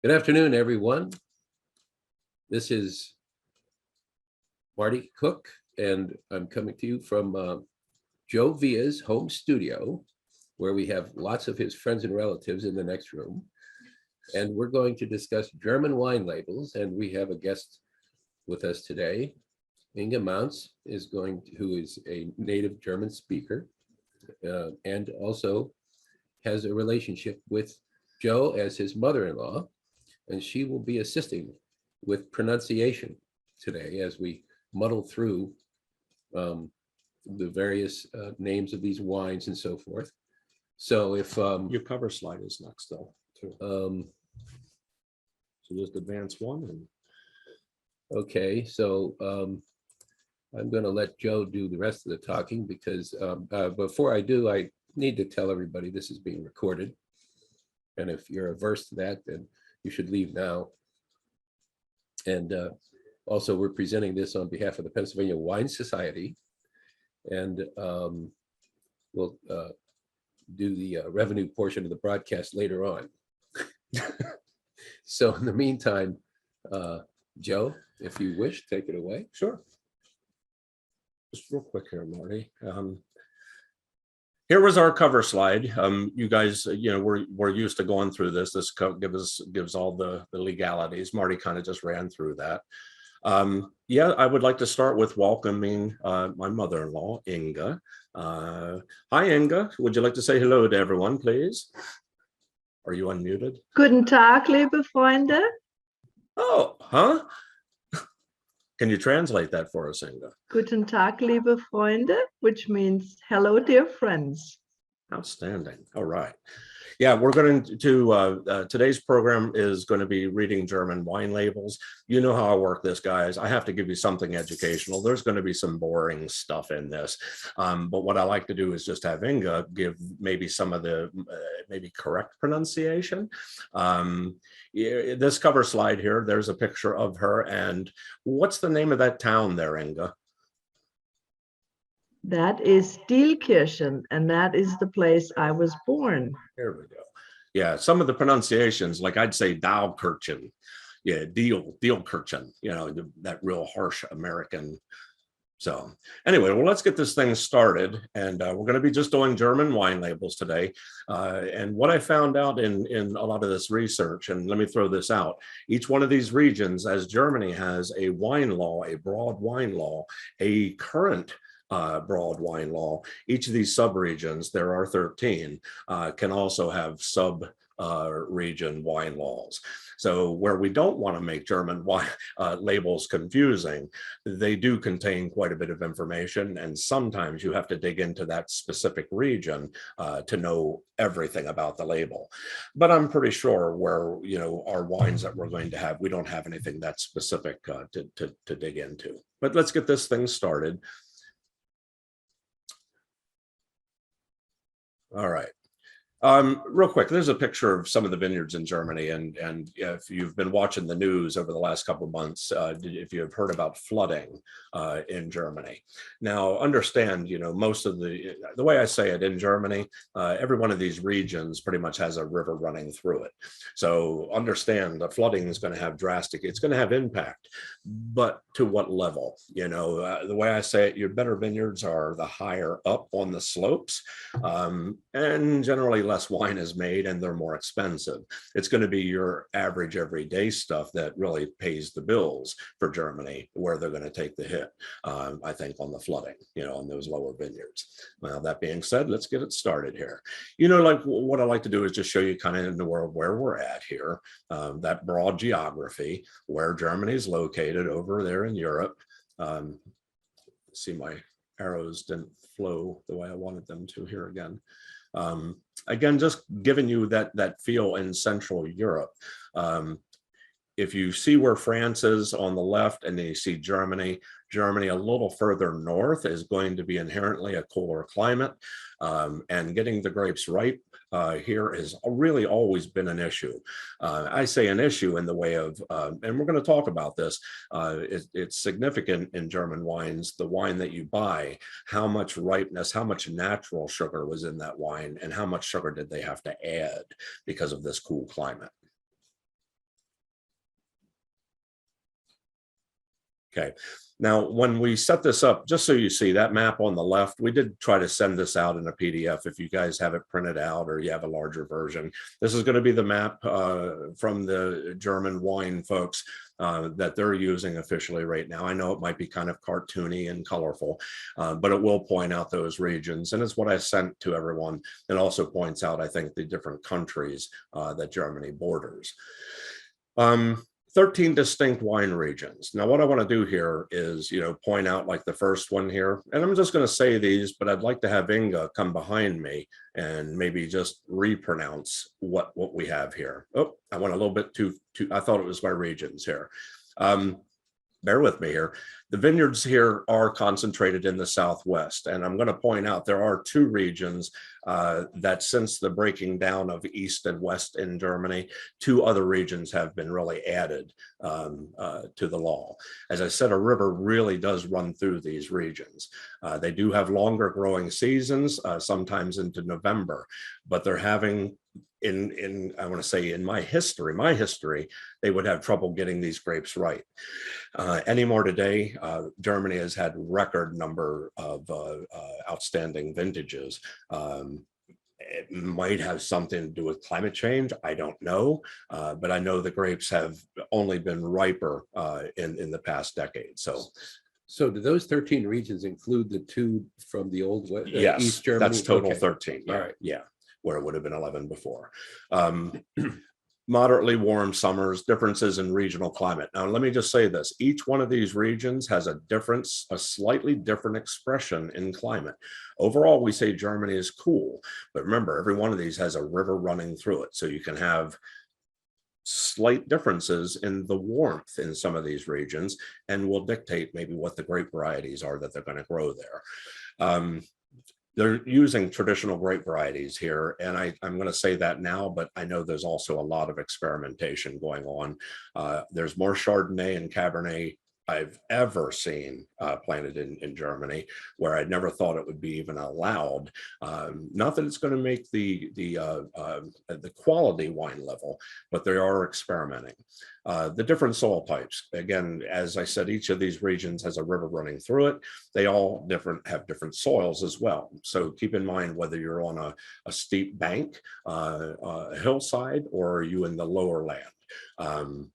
Good afternoon, everyone. This is Marty Cook, and I'm coming to you from Joe Villa's home studio, where we have lots of his friends and relatives in the next room. And we're going to discuss German wine labels, and we have a guest with us today. Inge Mountz who is a native German speaker, and also has a relationship with Joe as his mother-in-law, and she will be assisting with pronunciation today as we muddle through the various names of these wines and so forth. So if your cover slide is next, though, too. So just advance one. And okay, so I'm going to let Joe do the rest of the talking because before I do, I need to tell everybody this is being recorded. And if you're averse to that, then you should leave now. And also, we're presenting this on behalf of the Pennsylvania Wine Society. And we'll do the revenue portion of the broadcast later on. So in the meantime, Joe, if you wish, take it away. sure. Just real quick here, Marty. Here was our cover slide. You guys, we're used to going through this. This gives all the legalities. Marty kind of just ran through that. Yeah, I would like to start with welcoming my mother-in-law, Inge. Hi, Inge. Would you like to say hello to everyone, please? Are you unmuted? Guten Tag, liebe Freunde. Oh, huh? Can you translate that for us, Inge? Guten Tag, liebe Freunde, which means hello, dear friends. Outstanding. All right. Yeah, we're going to, today's program is going to be reading German wine labels. You know how I work this, guys. I have to give you something educational. There's going to be some boring stuff in this. But what I like to do is just have Inge give maybe some of the maybe correct pronunciation. This cover slide here, there's a picture of her. And what's the name of that town there, Inge? That is Dielkirchen, and that is the place I was born. There we go. Yeah, some of the pronunciations, like I'd say Dahlkirchen. Yeah, Dielkirchen, that real harsh American. So anyway, well, let's get this thing started. And we're going to be just doing German wine labels today. And what I found out in a lot of this research, and let me throw this out, each one of these regions, as Germany has a wine law, a broad wine law, a current broad wine law, each of these subregions, there are 13, can also have sub-region wine laws. So where we don't want to make German wine labels confusing, they do contain quite a bit of information, and sometimes you have to dig into that specific region to know everything about the label. But I'm pretty sure where our wines that we're going to have, we don't have anything that specific to dig into. But let's get this thing started. All right. Real quick, there's a picture of some of the vineyards in Germany, and if you've been watching the news over the last couple of months, if you have heard about flooding in Germany. Now, understand, most of the way I say it in Germany, every one of these regions pretty much has a river running through it. So understand the flooding is going to have it's going to have impact, but to what level? The way I say it, your better vineyards are the higher up on the slopes, and generally less wine is made and they're more expensive. It's going to be your average everyday stuff that really pays the bills for Germany, where they're going to take the hit, I think, on the flooding, on those lower vineyards. Well, that being said, let's get it started here. Like what I like to do is just show you kind of in the world where we're at here, that broad geography, where Germany is located over there in Europe. See, my arrows didn't flow the way I wanted them to here again. Again, just giving you that feel in Central Europe. If you see where France is on the left and then you see Germany a little further north is going to be inherently a cooler climate, and getting the grapes ripe here has really always been an issue. I say an issue in the way of, and we're going to talk about this, it's significant in German wines, the wine that you buy, how much ripeness, how much natural sugar was in that wine, and how much sugar did they have to add because of this cool climate. Okay. Now, when we set this up, just so you see that map on the left, we did try to send this out in a PDF if you guys have it printed out or you have a larger version. This is going to be the map from the German wine folks that they're using officially right now. I know it might be kind of cartoony and colorful, but it will point out those regions. And it's what I sent to everyone. It also points out, I think, the different countries that Germany borders. 13 distinct wine regions. Now, what I want to do here is, point out like the first one here, and I'm just going to say these, but I'd like to have Inge come behind me and maybe just repronounce what we have here. Oh, I went a little bit too, I thought it was my regions here. Bear with me here. The vineyards here are concentrated in the Southwest, and I'm going to point out there are two regions that since the breaking down of East and West in Germany, two other regions have been really added to the law. As I said, a river really does run through these regions. They do have longer growing seasons, sometimes into November, but they're having I want to say in my history, they would have trouble getting these grapes right. Anymore today, Germany has had record number of outstanding vintages. It might have something to do with climate change. I don't know, but I know the grapes have only been riper in the past decade. So do those 13 regions include the two from the old yes, East Germany? That's total Okay. 13. Yeah, All right. yeah, where it would have been 11 before. Moderately warm summers, differences in regional climate. Now, let me just say this. Each one of these regions has a slightly different expression in climate. Overall, we say Germany is cool, but remember, every one of these has a river running through it. So you can have slight differences in the warmth in some of these regions and will dictate maybe what the grape varieties are that they're going to grow there. They're using traditional grape varieties here, and I'm going to say that now, but I know there's also a lot of experimentation going on. There's more Chardonnay and Cabernet I've ever seen planted in Germany, where I never thought it would be even allowed. Not that it's going to make the quality wine level, but they are experimenting. The different soil types. Again, as I said, each of these regions has a river running through it. They all have different soils as well. So keep in mind whether you're on a steep bank, a hillside, or are you in the lower land.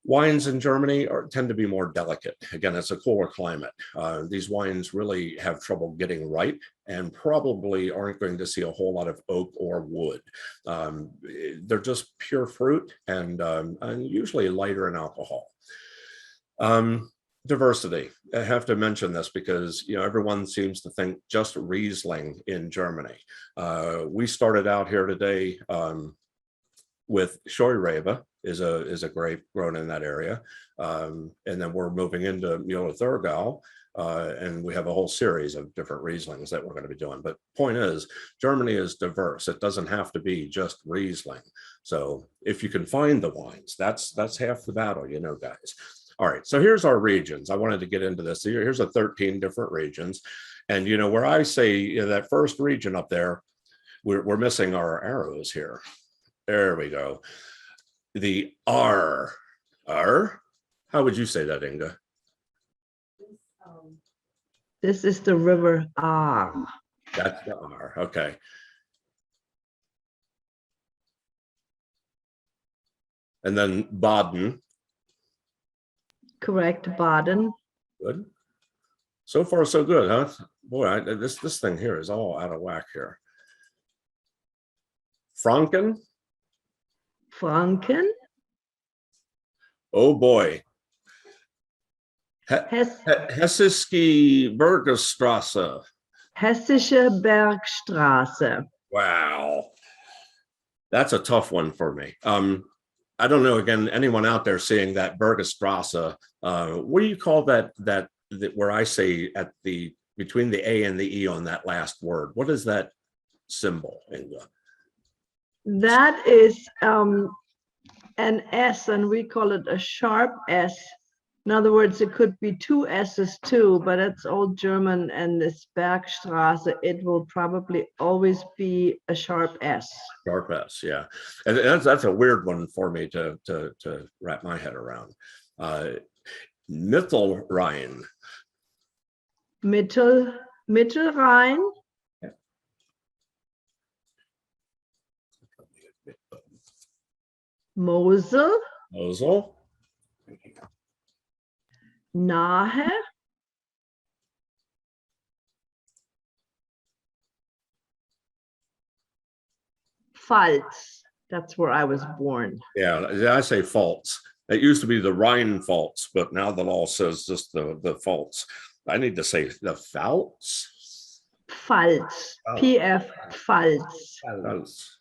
Wines in Germany tend to be more delicate. Again, it's a cooler climate. These wines really have trouble getting ripe and probably aren't going to see a whole lot of oak or wood. They're just pure fruit and usually lighter in alcohol. Diversity. I have to mention this because everyone seems to think just Riesling in Germany. We started out here today with Scheurebe is a grape grown in that area, and then we're moving into Müller-Thurgau, and we have a whole series of different Rieslings that we're going to be doing. But point is, Germany is diverse. It doesn't have to be just Riesling. So if you can find the wines, that's half the battle, guys. All right, so here's our regions. I wanted to get into this. Here's the 13 different regions, and where I say that first region up there, we're missing our arrows here. There we go. The R. How would you say that, Inge? This is the river R. That's the R. Okay. And then Baden. Correct, Baden. Good. So far, so good, huh? Boy, this thing here is all out of whack here. Franken. Franken. Oh boy. Hessische Bergstraße. Hessische Bergstraße. Wow. That's a tough one for me. I don't know, again, anyone out there seeing that Bergstraße, what do you call that where I say between the A and the E on that last word? What is that symbol, Inge? That is an S, and we call it a sharp S. In other words, it could be two S's too, but it's old German, and this Bergstraße, it will probably always be a sharp S. Sharp S, yeah. And that's a weird one for me to wrap my head around. Mittelrhein. Mittelrhein, Mosel, Mosel. Nahe, Pfalz. That's where I was born. Yeah, I say faults. It used to be the Rhine faults, but now the law says just the faults. I need to say the faults. Pfalz, Oh. PF Pfalz. Faults.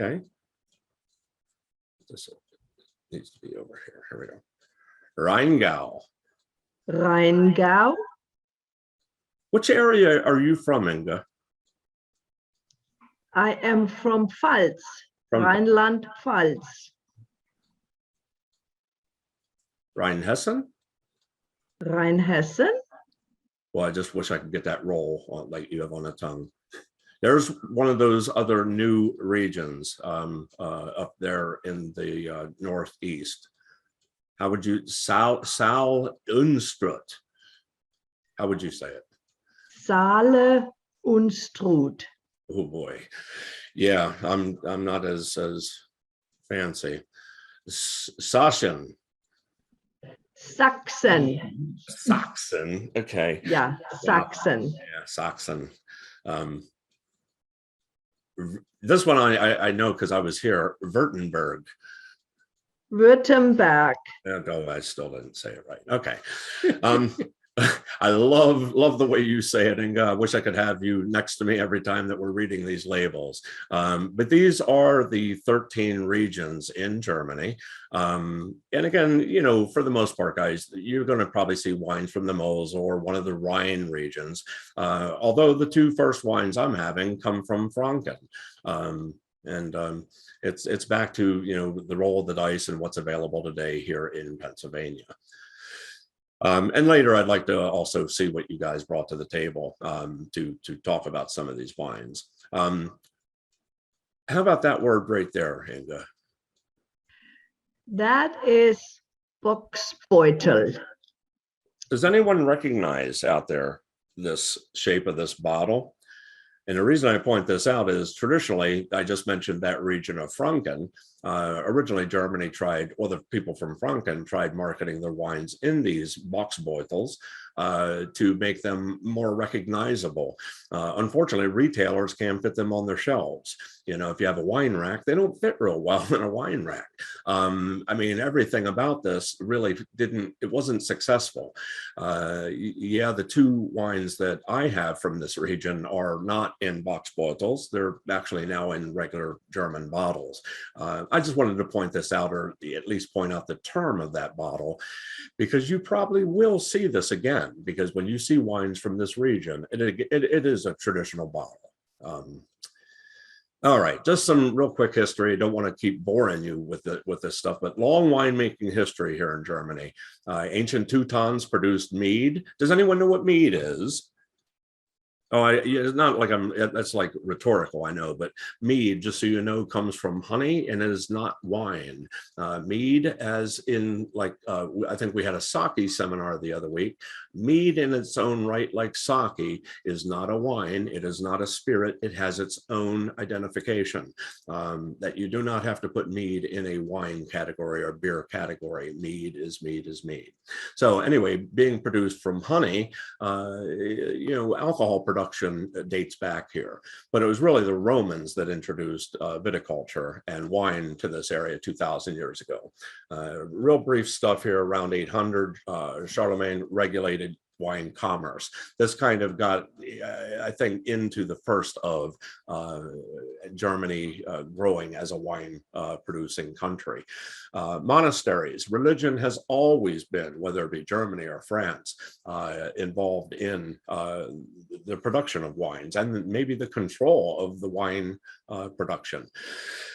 Okay. This needs to be over here. Here we go. Rheingau. Rheingau. Which area are you from, Inge? I am from Pfalz, From Rheinland-Pfalz. Rheinhessen? Rheinhessen. Well, I just wish I could get that roll on, like you have on the tongue. There's one of those other new regions up there in the northeast. How would you, Saale-Unstrut? How would you say it? Saale-Unstrut. Oh boy. Yeah, I'm not as fancy. Sachsen. Sachsen. Sachsen. Okay. Yeah, Sachsen. Yeah, Sachsen. This one I know because I was here. Württemberg. Württemberg. No, I still didn't say it right. Okay. I love the way you say it, Inge. I wish I could have you next to me every time that we're reading these labels. But these are the 13 regions in Germany. And again, you know, for the most part, guys, you're going to probably see wines from the Mosel or one of the Rhine regions. Although the two first wines I'm having come from Franken. It's back to, you know, the roll of the dice and what's available today here in Pennsylvania. And later, I'd like to also see what you guys brought to the table to talk about some of these wines. How about that word right there, Inge? That is Boxbeutel. Does anyone recognize out there this shape of this bottle? And the reason I point this out is traditionally, I just mentioned that region of Franken. Originally, Germany tried, or the people from Franken tried marketing their wines in these Boxbeutels to make them more recognizable. Unfortunately, retailers can't fit them on their shelves. You know, if you have a wine rack, they don't fit real well in a wine rack. I mean, everything about this really it wasn't successful. Yeah, the two wines that I have from this region are not in Boxbeutels. They're actually now in regular German bottles. I just wanted to point this out, or at least point out the term of that bottle, because you probably will see this again, because when you see wines from this region, it is a traditional bottle. All right, just some real quick history. I don't want to keep boring you with this stuff, but long winemaking history here in Germany. Ancient Teutons produced mead. Does anyone know what mead is? Oh, it's not like that's like rhetorical, I know, but mead, just so you know, comes from honey and it is not wine. Mead, as in like, I think we had a sake seminar the other week. Mead in its own right, like sake, is not a wine. It is not a spirit. It has its own identification, that you do not have to put mead in a wine category or beer category. Mead is mead is mead. So anyway, being produced from honey, you know, alcohol production dates back here, but it was really the Romans that introduced viticulture and wine to this area 2,000 years ago. Real brief stuff here around 800, Charlemagne regulated wine commerce. This kind of got, I think, into the first of Germany growing as a wine producing country. Monasteries, religion has always been, whether it be Germany or France, involved in the production of wines and maybe the control of the wine production.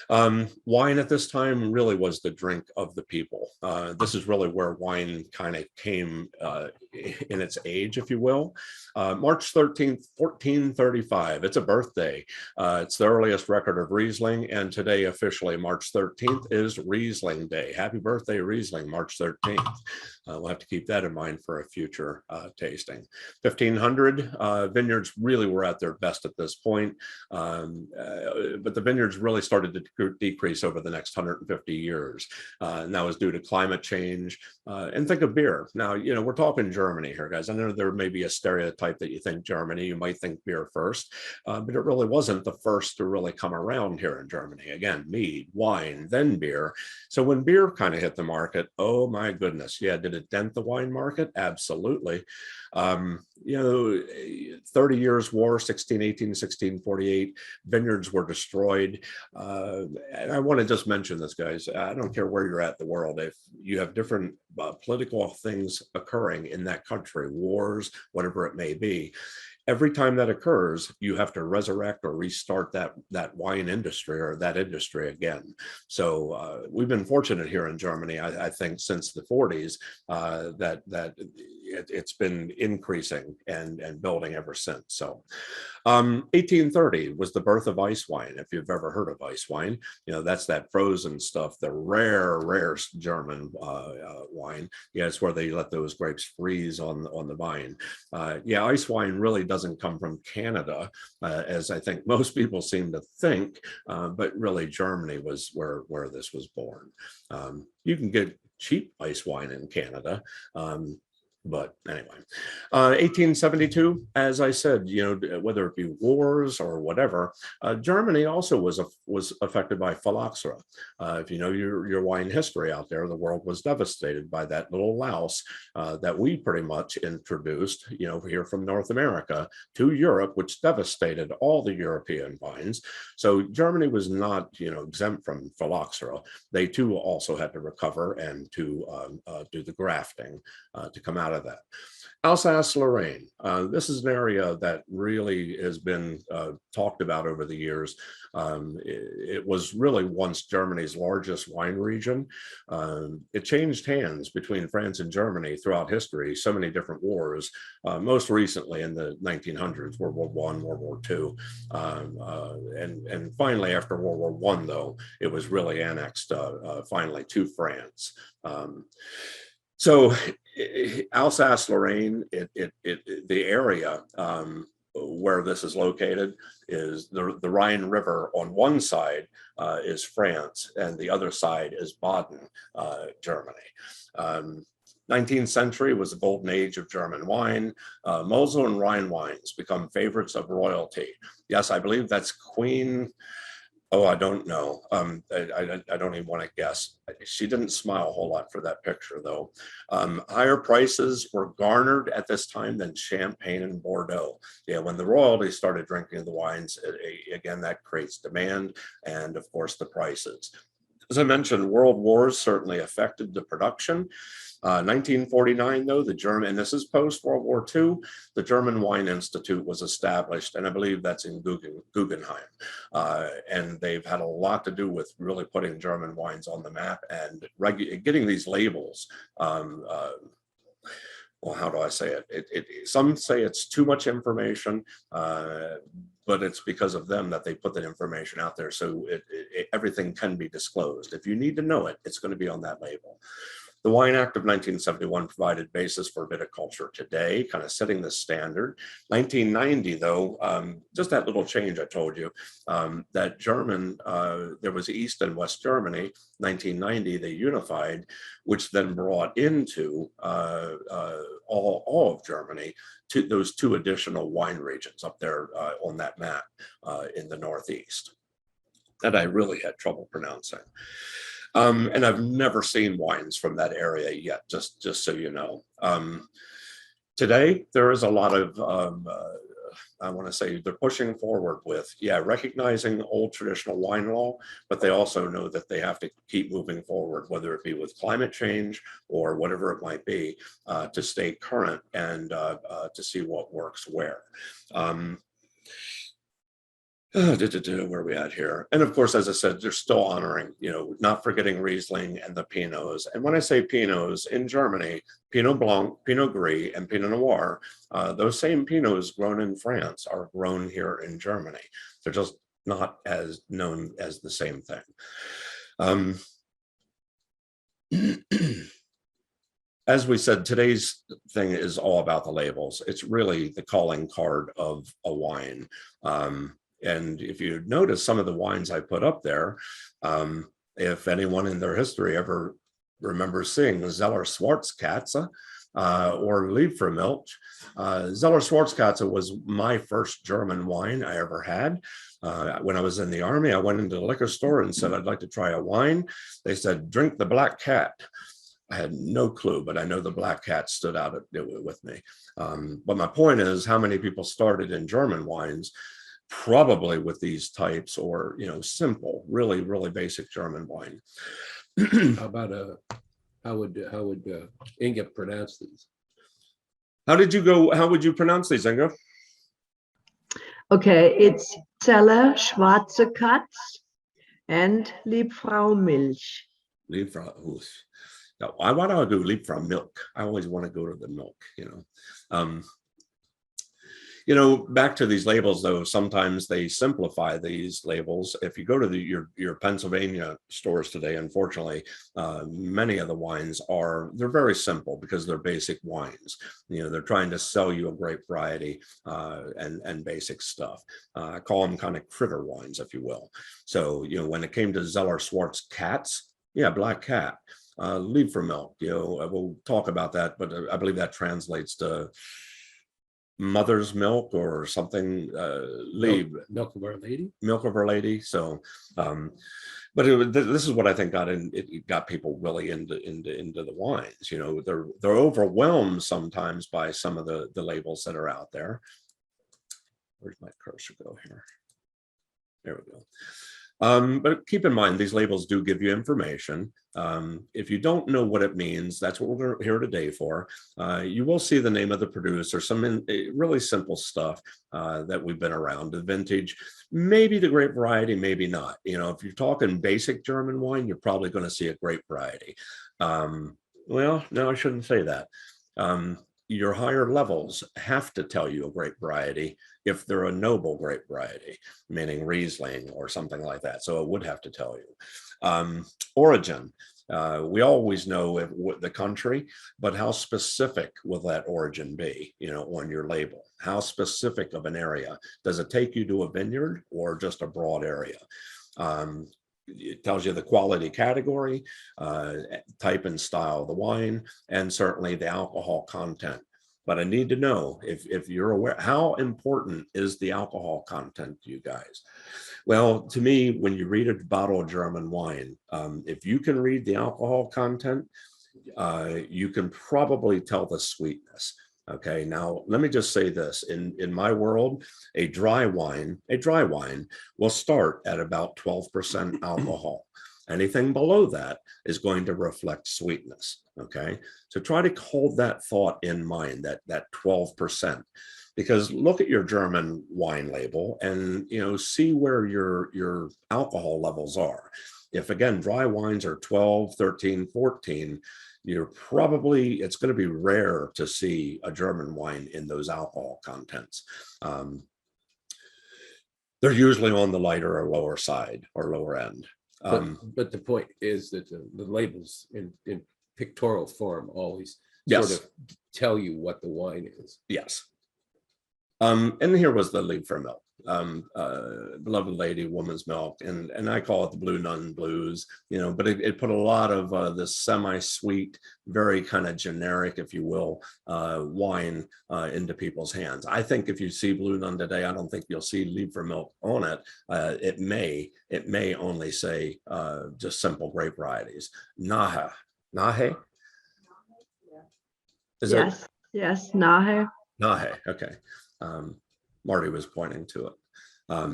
Wine at this time really was the drink of the people. This is really where wine kind of came in its age, if you will. March 13th, 1435. It's a birthday. It's the earliest record of Riesling, and today officially March 13th is Riesling Day. Happy birthday, Riesling, March 13th. We'll have to keep that in mind for a future tasting. 1500, vineyards really were at their best at this point, but the vineyards really started to decrease over the next 150 years. And that was due to climate change. And think of beer. Now, you know, we're talking Germany here, guys. I know there may be a stereotype that you think Germany, you might think beer first, but it really wasn't the first to really come around here in Germany. Again, mead, wine, then beer. So when beer kind of hit the market, oh my goodness, yeah, did it dent the wine market? Absolutely. You know, 30 years war, 1618, 1648, vineyards were destroyed. And I want to just mention this, guys. I don't care where you're at in the world. If you have different political things occurring in that country, wars, whatever it may be, every time that occurs, you have to resurrect or restart that wine industry or that industry again. So we've been fortunate here in Germany, I think, since the 40s, that it's been increasing and building ever since. So 1830 was the birth of ice wine. If you've ever heard of ice wine, you know, that's that frozen stuff, the rare German wine. Yeah, it's where they let those grapes freeze on the vine. Yeah, ice wine really doesn't come from Canada, as I think most people seem to think, but really Germany was where this was born. You can get cheap ice wine in Canada. But anyway, 1872, as I said, you know, whether it be wars or whatever, Germany also was affected by phylloxera. If you know your wine history out there, the world was devastated by that little louse that we pretty much introduced, you know, here from North America to Europe, which devastated all the European vines. So Germany was not, you know, exempt from phylloxera. They too also had to recover and to do the grafting to come out of that. Alsace-Lorraine. This is an area that really has been talked about over the years. It was really once Germany's largest wine region. It changed hands between France and Germany throughout history, so many different wars, most recently in the 1900s, World War I, World War II. And finally, after World War I, though, it was really annexed finally to France. So Alsace-Lorraine, the area where this is located is the Rhine River. On one side is France, and the other side is Baden, Germany. 19th century was the golden age of German wine. Mosel and Rhine wines become favorites of royalty. Yes, I believe that's Queen. Oh, I don't know. I don't even want to guess. She didn't smile a whole lot for that picture, though. Higher prices were garnered at this time than Champagne and Bordeaux. Yeah, when the royalty started drinking the wines, again, that creates demand and, of course, the prices. As I mentioned, world wars certainly affected the production. 1949, though, and this is post-World War II, the German Wine Institute was established, and I believe that's in Guggenheim. And they've had a lot to do with really putting German wines on the map and getting these labels. Well, how do I say it? Some say it's too much information, but it's because of them that they put that information out there, so everything can be disclosed. If you need to know it, it's going to be on that label. The Wine Act of 1971 provided basis for viticulture today, kind of setting the standard. 1990, though, just that little change I told you, that German, there was East and West Germany. 1990, they unified, which then brought into all of Germany to those two additional wine regions up there on that map in the Northeast that I really had trouble pronouncing. And I've never seen wines from that area yet, just so you know. Today, there is a lot of, I want to say they're pushing forward with, recognizing old traditional wine law, but they also know that they have to keep moving forward, whether it be with climate change or whatever it might be, to stay current and to see what works where. Where are we at here? And of course, as I said, they're still honoring, not forgetting Riesling and the Pinots. And when I say Pinots in Germany, Pinot Blanc, Pinot Gris, and Pinot Noir, those same Pinots grown in France are grown here in Germany. They're just not as known as the same thing. As we said, today's thing is all about the labels. It's really the calling card of a wine. And if you notice some of the wines I put up there, if anyone in their history ever remembers seeing Zeller Schwarzkatze or Liebfraumilch, Zeller Schwarzkatze was my first German wine I ever had. When I was in the Army, I went into the liquor store and said, I'd like to try a wine. They said, drink the Black Cat. I had no clue, but I know the Black Cat stood out with me. But my point is, how many people started in German wines? Probably with these types, or simple, really, really basic German wine. How about how would Inge pronounce these? How would you pronounce these, Inge? Okay, it's Zeller Schwarze Katz and Liebfraumilch. Liebfrau. Now, why do I do Liebfraumilch? I always want to go to the milk, back to these labels, though, sometimes they simplify these labels. If you go to your Pennsylvania stores today, unfortunately, many of the wines they're very simple because they're basic wines. They're trying to sell you a grape variety and basic stuff. I call them kind of critter wines, if you will. So, when it came to Zeller Schwarzkatze, Black Cat, Liebfraumilch, we'll talk about that, but I believe that translates to mother's milk or something. Milk of Our Lady. Milk of Our Lady. So, but this is what I think got people really into the wines. They're overwhelmed sometimes by some of the labels that are out there. Where's my cursor go here? There we go. But keep in mind, these labels do give you information. If you don't know what it means, that's what we're here today for. You will see the name of the producer, some really simple stuff that we've been around, the vintage, maybe the grape variety, maybe not. If you're talking basic German wine, you're probably going to see a grape variety. Well, no, I shouldn't say that. Your higher levels have to tell you a grape variety if they're a noble grape variety, meaning Riesling or something like that. So it would have to tell you. Origin, we always know the country, but how specific will that origin be, on your label? How specific of an area? Does it take you to a vineyard or just a broad area? It tells you the quality category, type and style of the wine, and certainly the alcohol content. But I need to know if you're aware, how important is the alcohol content to you guys? Well, to me, when you read a bottle of German wine, if you can read the alcohol content, you can probably tell the sweetness. Okay, now let me just say this. In my world, a dry wine will start at about 12% alcohol. Anything below that is going to reflect sweetness. Okay, so try to hold that thought in mind, that 12%, because look at your German wine label and see where your alcohol levels are. If again, dry wines are 12, 13, 14, it's going to be rare to see a German wine in those alcohol contents. They're usually on the lighter or lower side or lower end. But the point is that the labels in pictorial form always Yes. sort of tell you what the wine is. Yes. And here was the Liebfraumilch, beloved lady, woman's milk, and I call it the Blue Nun Blues, but it put a lot of this semi-sweet, very kind of generic, if you will, wine into people's hands. I think if you see Blue Nun today, I don't think you'll see Liebfraumilch on it. It may only say just simple grape varieties. Nahe. Is Yes, it? yes, Nahe. Nahe, okay. Marty was pointing to it.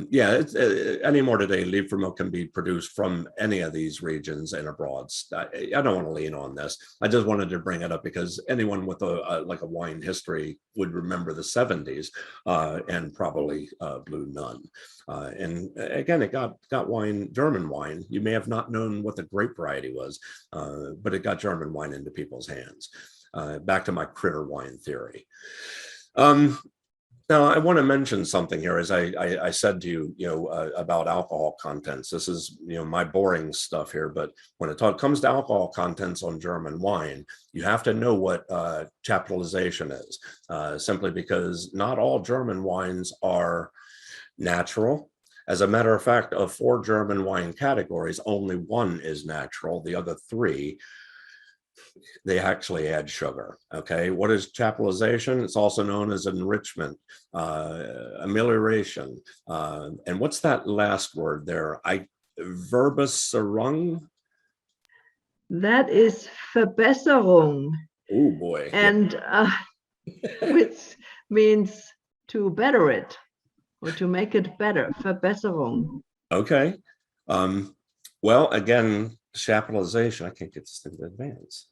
Yeah, it's, anymore today, Liefremilch can be produced from any of these regions and abroad. I don't want to lean on this. I just wanted to bring it up because anyone with like a wine history would remember the 70s and probably Blue Nun. And again, it got wine, German wine. You may have not known what the grape variety was, but it got German wine into people's hands. Back to my critter wine theory. Now, I want to mention something here, as I said to you, about alcohol contents. This is, my boring stuff here, but when it comes to alcohol contents on German wine, you have to know what chaptalization is, simply because not all German wines are natural. As a matter of fact, of 4 German wine categories, only 1 is natural. The other 3, they actually add sugar. Okay, what is chaptalization? It's also known as enrichment, amelioration, and what's that last word there? Verbesserung. That is Verbesserung. Oh boy. And which means to better it or to make it better. Verbesserung. Okay. Well, again, chaptalization. I can't get this thing to advance.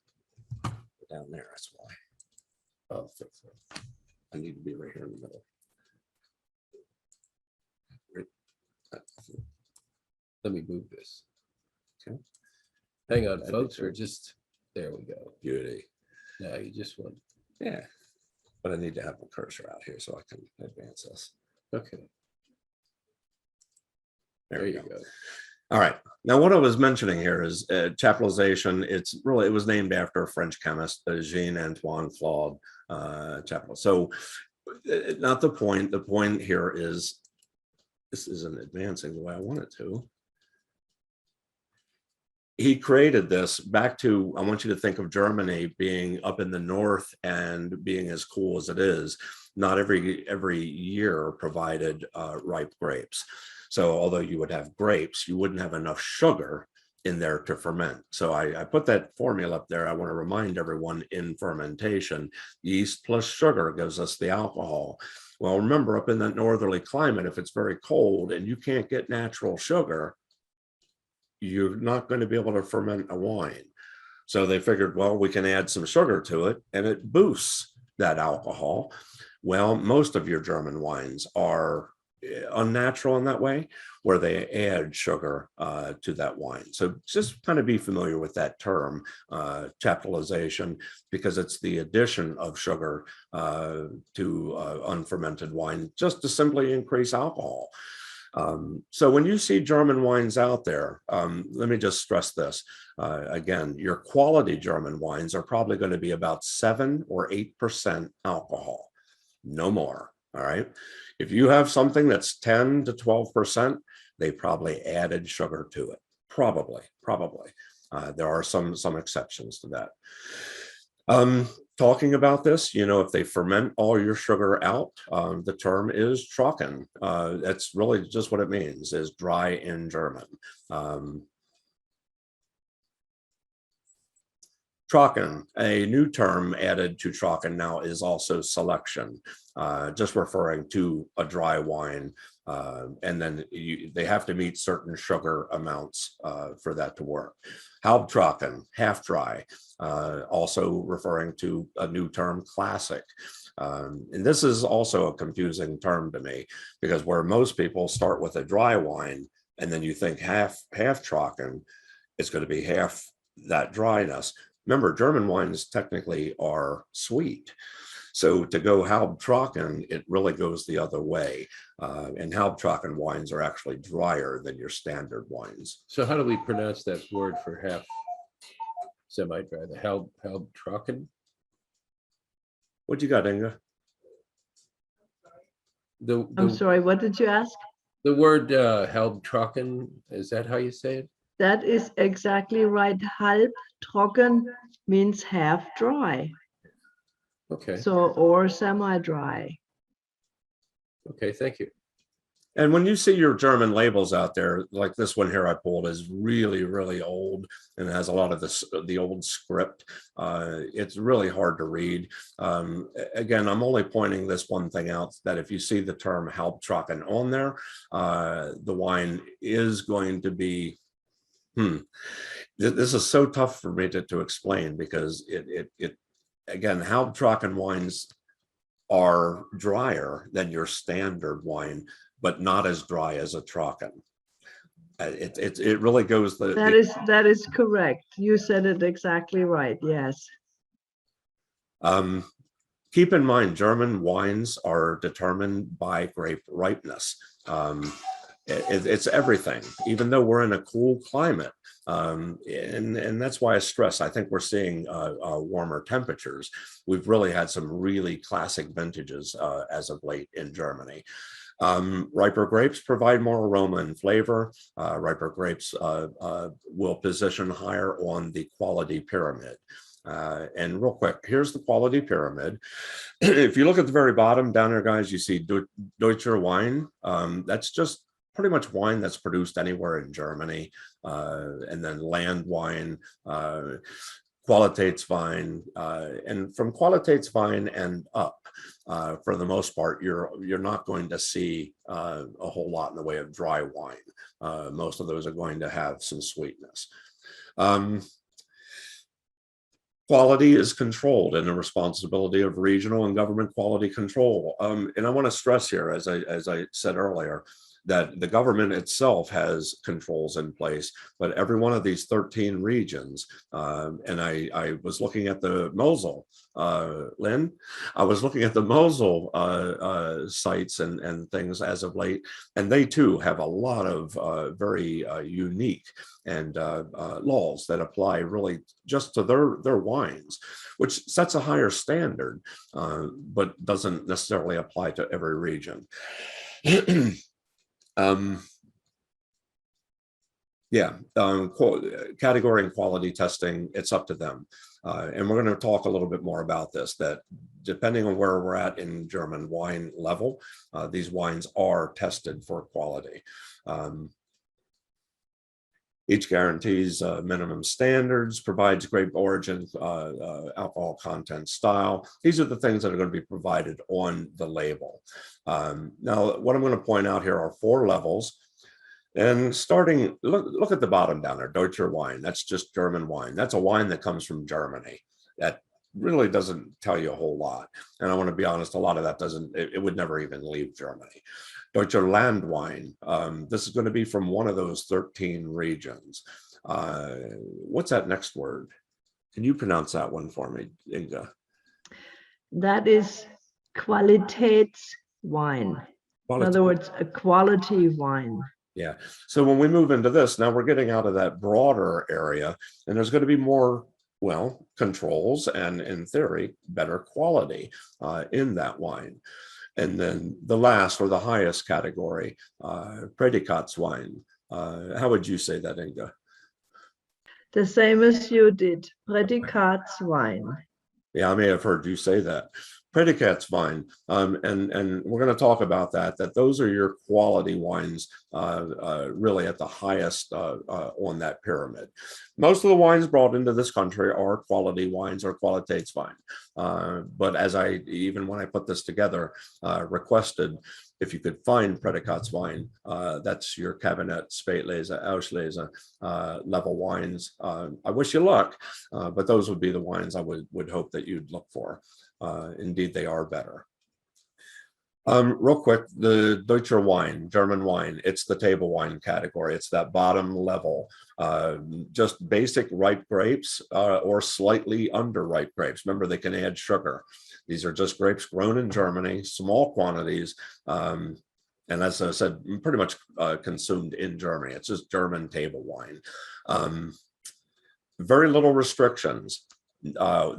Down there, that's why. I'll fix it. I need to be right here in the middle. Let me move this. Okay. Hang on, That'd be folks. cool. We're just, there we go. Beauty. Now you just want, Yeah. But I need to have the cursor out here so I can advance this. okay, There there we you go. go. All right. Now, what I was mentioning here is chaptalization. It was named after a French chemist, Jean-Antoine Claude Chaptal. So, not the point. The point here is this isn't advancing the way I want it to. He created this back to, I want you to think of Germany being up in the north and being as cool as it is. Not every year provided ripe grapes. So although you would have grapes, you wouldn't have enough sugar in there to ferment. So I put that formula up there. I want to remind everyone, in fermentation, yeast plus sugar gives us the alcohol. Well, remember, up in that northerly climate, if it's very cold and you can't get natural sugar, you're not going to be able to ferment a wine. So they figured, well, we can add some sugar to it and it boosts that alcohol. Well, most of your German wines are unnatural in that way, where they add sugar to that wine. So just kind of be familiar with that term, chaptalization, because it's the addition of sugar to unfermented wine just to simply increase alcohol. So when you see German wines out there, let me just stress this. Again, your quality German wines are probably going to be about 7 or 8% alcohol, no more. All right. If you have something that's 10 to 12%, they probably added sugar to it. Probably. There are some exceptions to that. Talking about this, if they ferment all your sugar out, the term is trocken. That's really just what it means, is dry in German. Trocken, a new term added to trocken now, is also selection, just referring to a dry wine. And then they have to meet certain sugar amounts for that to work. Halbtrocken, half dry, also referring to a new term, classic. And this is also a confusing term to me, because where most people start with a dry wine and then you think half trocken, it's going to be half that dryness. Remember, German wines technically are sweet. So to go Halbtrocken, it really goes the other way. And Halbtrocken wines are actually drier than your standard wines. So how do we pronounce that word for half semi-dry, the Halbtrocken? What you got, Inge? I'm sorry, what did you ask? The word Halbtrocken, is that how you say it? That is exactly right. Halbtrocken means half dry. Okay. So, or semi-dry. Okay, thank you. And when you see your German labels out there, like this one here I pulled is really, really old and has a lot of the old script. It's really hard to read. Again, I'm only pointing this one thing out, that if you see the term Haupttrocken on there, the wine is going to be, this is so tough for me to explain, because again, Haupttrocken wines are drier than your standard wine, but not as dry as a Trocken. It really goes that is correct. You said it exactly right. Yes. Keep in mind, German wines are determined by grape ripeness. It's everything, even though we're in a cool climate. And that's why I stress, I think we're seeing warmer temperatures. We've really had some really classic vintages as of late in Germany. Riper grapes provide more aroma and flavor. Riper grapes will position higher on the quality pyramid. And real quick, here's the quality pyramid. If you look at the very bottom down there, guys, you see Deutscher Wein. That's just pretty much wine that's produced anywhere in Germany. And then land wine, Qualitätswein, and from Qualitätswein and up, for the most part, you're not going to see a whole lot in the way of dry wine. Most of those are going to have some sweetness. Quality is controlled, and the responsibility of regional and government quality control. And I want to stress here, as I said earlier, that the government itself has controls in place, but every one of these 13 regions, and I was looking at the Mosel, Lynn, I was looking at the Mosel sites and things as of late, and they too have a lot of very unique and laws that apply really just to their wines, which sets a higher standard, but doesn't necessarily apply to every region. Category and quality testing, it's up to them. And we're going to talk a little bit more about this, that depending on where we're at in German wine level, these wines are tested for quality. Each guarantees minimum standards, provides grape origin, alcohol content, style. These are the things that are going to be provided on the label. Now, what I'm going to point out here are 4 levels. And starting, look at the bottom down there, Deutscher Wein. That's just German wine. That's a wine that comes from Germany. That really doesn't tell you a whole lot. And I want to be honest, a lot of that it would never even leave Germany. Deutscher Landwein. This is going to be from one of those 13 regions. What's that next word? Can you pronounce that one for me, Inge? That is Qualitätswein. In other words, a quality wine. Yeah. So when we move into this, now we're getting out of that broader area, and there's going to be more, well, controls and, in theory, better quality in that wine. And then the last, or the highest category, Prädikatswein. How would you say that, Inge? The same as you did, Prädikatswein. Yeah, I may have heard you say that. Prädikatswein, and we're going to talk about that those are your quality wines, really at the highest on that pyramid. Most of the wines brought into this country are quality wines or Qualitätswein. But as even when I put this together, requested if you could find Prädikatswein, that's your Cabinet, Spätlese, Auslese level wines. I wish you luck, but those would be the wines I would hope that you'd look for. Indeed, they are better. Real quick, the Deutscher Wein, German wine, it's the table wine category. It's that bottom level, just basic ripe grapes or slightly underripe grapes. Remember, they can add sugar. These are just grapes grown in Germany, small quantities. And as I said, pretty much consumed in Germany. It's just German table wine. Very little restrictions.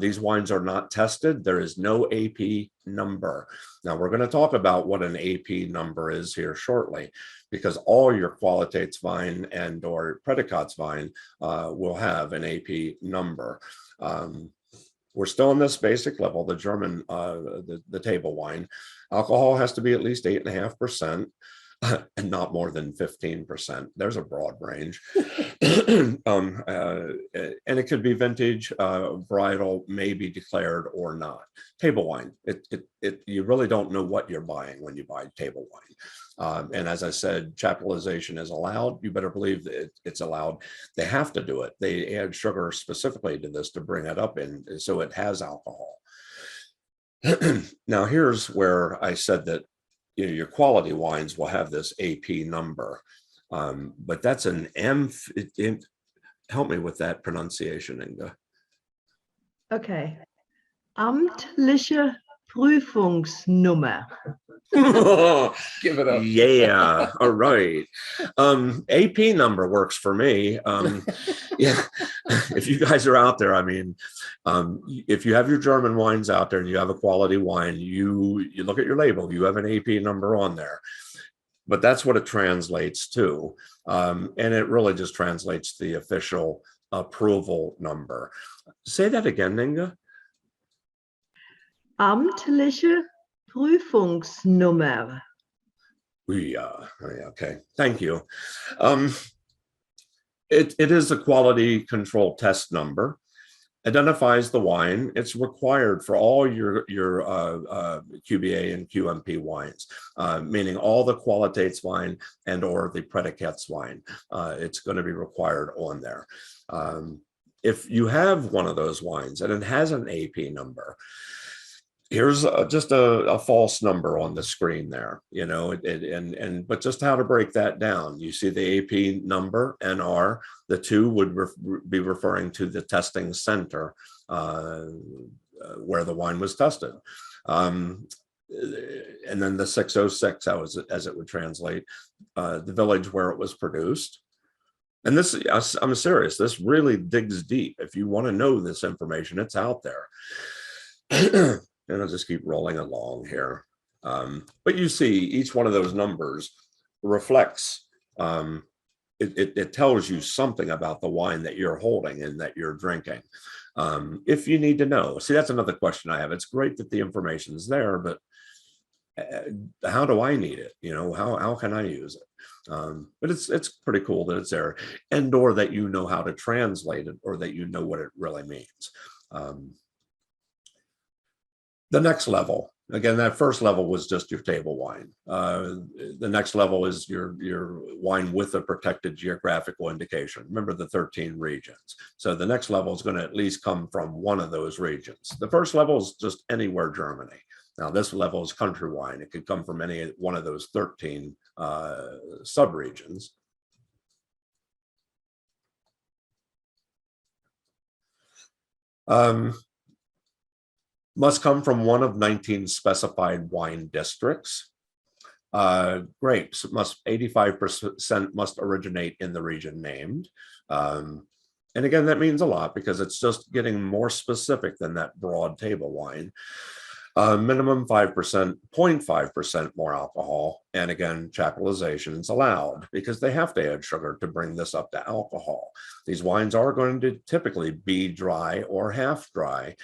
These wines are not tested. There is no AP number. Now, we're going to talk about what an AP number is here shortly, because all your Qualitätswein and or Prädikatswein will have an AP number. We're still on this basic level, the German, the table wine. Alcohol has to be at least 8.5%. and not more than 15%. There's a broad range. And it could be vintage, varietal, may be declared or not. Table wine, you really don't know what you're buying when you buy table wine. And as I said, chaptalization is allowed. You better believe that it's allowed. They have to do it. They add sugar specifically to this to bring it up in, so it has alcohol. Now, here's where I said that your quality wines will have this AP number, but that's an M. Help me with that pronunciation, Inge. Okay. Amtliche Prüfungsnummer. Give it up. Yeah, all right. AP number works for me. Yeah, if you guys are out there, I mean, if you have your German wines out there and you have a quality wine, you look at your label, you have an AP number on there. But that's what it translates to. And it really just translates the official approval number. Say that again, Inge. Amtliche Prüfungsnummer. Okay, thank you. It is a quality control test number, identifies the wine. It's required for all your QBA and QMP wines, meaning all the Qualitates wine and or the Predicates wine. It's going to be required on there. If you have one of those wines and it has an AP number, here's just a false number on the screen there, but just how to break that down. You see the AP number, NR, the two would be referring to the testing center where the wine was tested. And then the 606, as it would translate, the village where it was produced. And this, I'm serious, this really digs deep. If you want to know this information, it's out there. And I'll just keep rolling along here. But you see each one of those numbers reflects, it tells you something about the wine that you're holding and that you're drinking. If you need to know. See, that's another question I have. It's great that the information is there, but how do I need it? How can I use it? But it's pretty cool that it's there, and or that you know how to translate it, or that you know what it really means. The next level, again, that first level was just your table wine. The next level is your wine with a protected geographical indication. Remember the 13 regions. So the next level is going to at least come from one of those regions. The first level is just anywhere Germany. Now this level is country wine. It could come from any one of those 13 subregions. Must come from one of 19 specified wine districts. Grapes must 85% must originate in the region named. And again, that means a lot because it's just getting more specific than that broad table wine. Minimum 5%, 0.5% more alcohol. And again, chaptalization is allowed because they have to add sugar to bring this up to alcohol. These wines are going to typically be dry or half dry,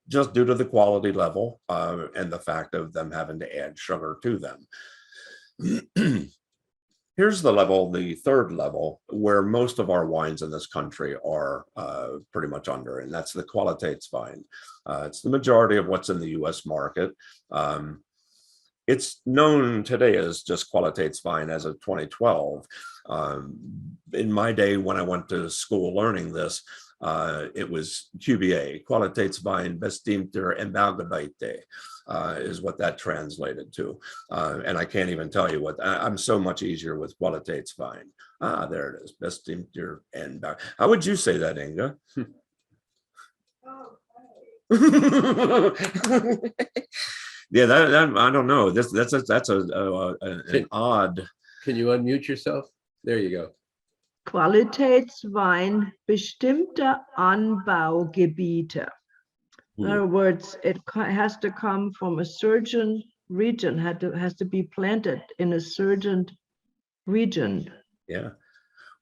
just due to the quality level and the fact of them having to add sugar to them. Here's the level, the third level, where most of our wines in this country are pretty much under, and that's the Qualitates wine. It's the majority of what's in the US market. It's known today as just Qualitates wine as of 2012. In my day, when I went to school learning this, it was QBA, Qualitates Wein Bestimmter Embargebeite, is what that translated to. And I can't even tell you what, I'm so much easier with Qualitates Wein. There it is, Bestimmter Embargebeite. How would you say that, Inge? Yeah, that I don't know. That's an odd. Can you unmute yourself? There you go. Qualitätswein bestimmter Anbaugebiete. In other words, it has to come from a certain region, has to be planted in a certain region. Yeah.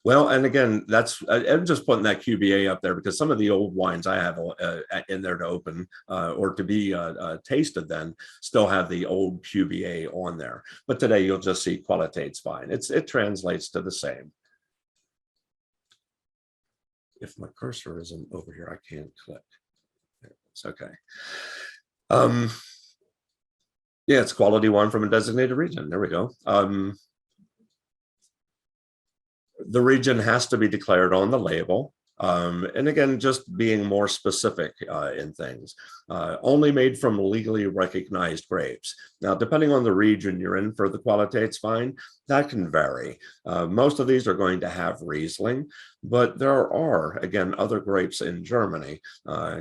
Well, and again, I'm just putting that QBA up there because some of the old wines I have in there to open or to be tasted then still have the old QBA on there. But today you'll just see Qualitätswein. It translates to the same. If my cursor isn't over here, I can't click. It's okay. Yeah, it's quality wine from a designated region. There we go. The region has to be declared on the label. And again, just being more specific in things. Only made from legally recognized grapes. Now, depending on the region you're in for the Qualitätswein, that can vary. Most of these are going to have Riesling, but there are, again, other grapes in Germany.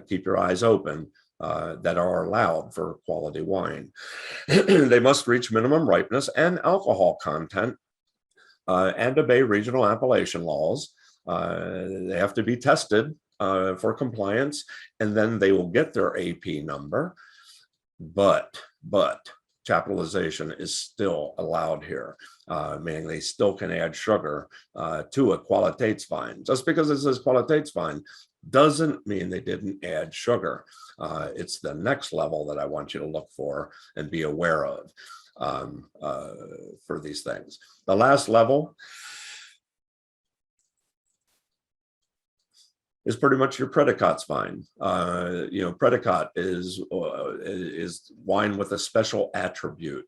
Keep your eyes open. That are allowed for quality wine. They must reach minimum ripeness and alcohol content and obey regional appellation laws. They have to be tested for compliance, and then they will get their AP number. But chaptalization is still allowed here, meaning they still can add sugar to a Qualitätswein. Just because it says Qualitätswein doesn't mean they didn't add sugar. It's the next level that I want you to look for and be aware of for these things. The last level is pretty much your Prädikatswein. Prädikat is wine with a special attribute.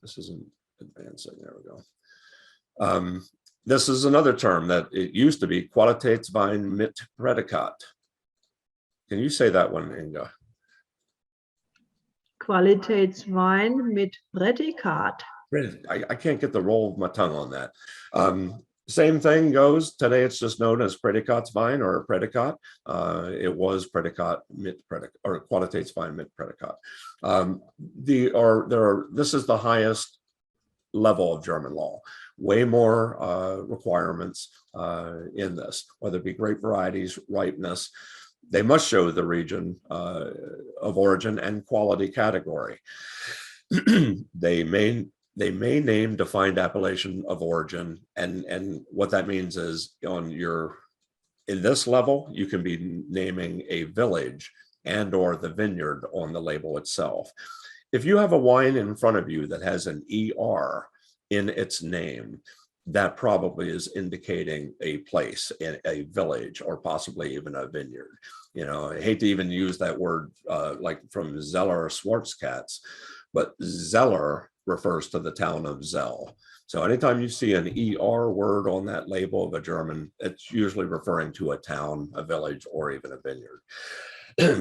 This isn't advancing. There we go. This is another term that it used to be Qualitätswein mit Prädikat. Can you say that one, Inge? Qualitätswein mit Prädikat. I can't get the roll of my tongue on that. Same thing goes. Today it's just known as Prädikatswein or Prädikat. It was Prädikat mit Prädikat or Qualitätswein mit Prädikat. This is the highest level of German law. Way more requirements in this, whether it be grape varieties, ripeness. They must show the region of origin and quality category. They may name defined appellation of origin, and what that means is in this level, you can be naming a village and or the vineyard on the label itself. If you have a wine in front of you that has an ER in its name, that probably is indicating a place in a village or possibly even a vineyard. I hate to even use that word like from Zeller or Schwarzkatz, but Zeller refers to the town of Zell. So anytime you see an ER word on that label of a German, it's usually referring to a town, a village, or even a vineyard.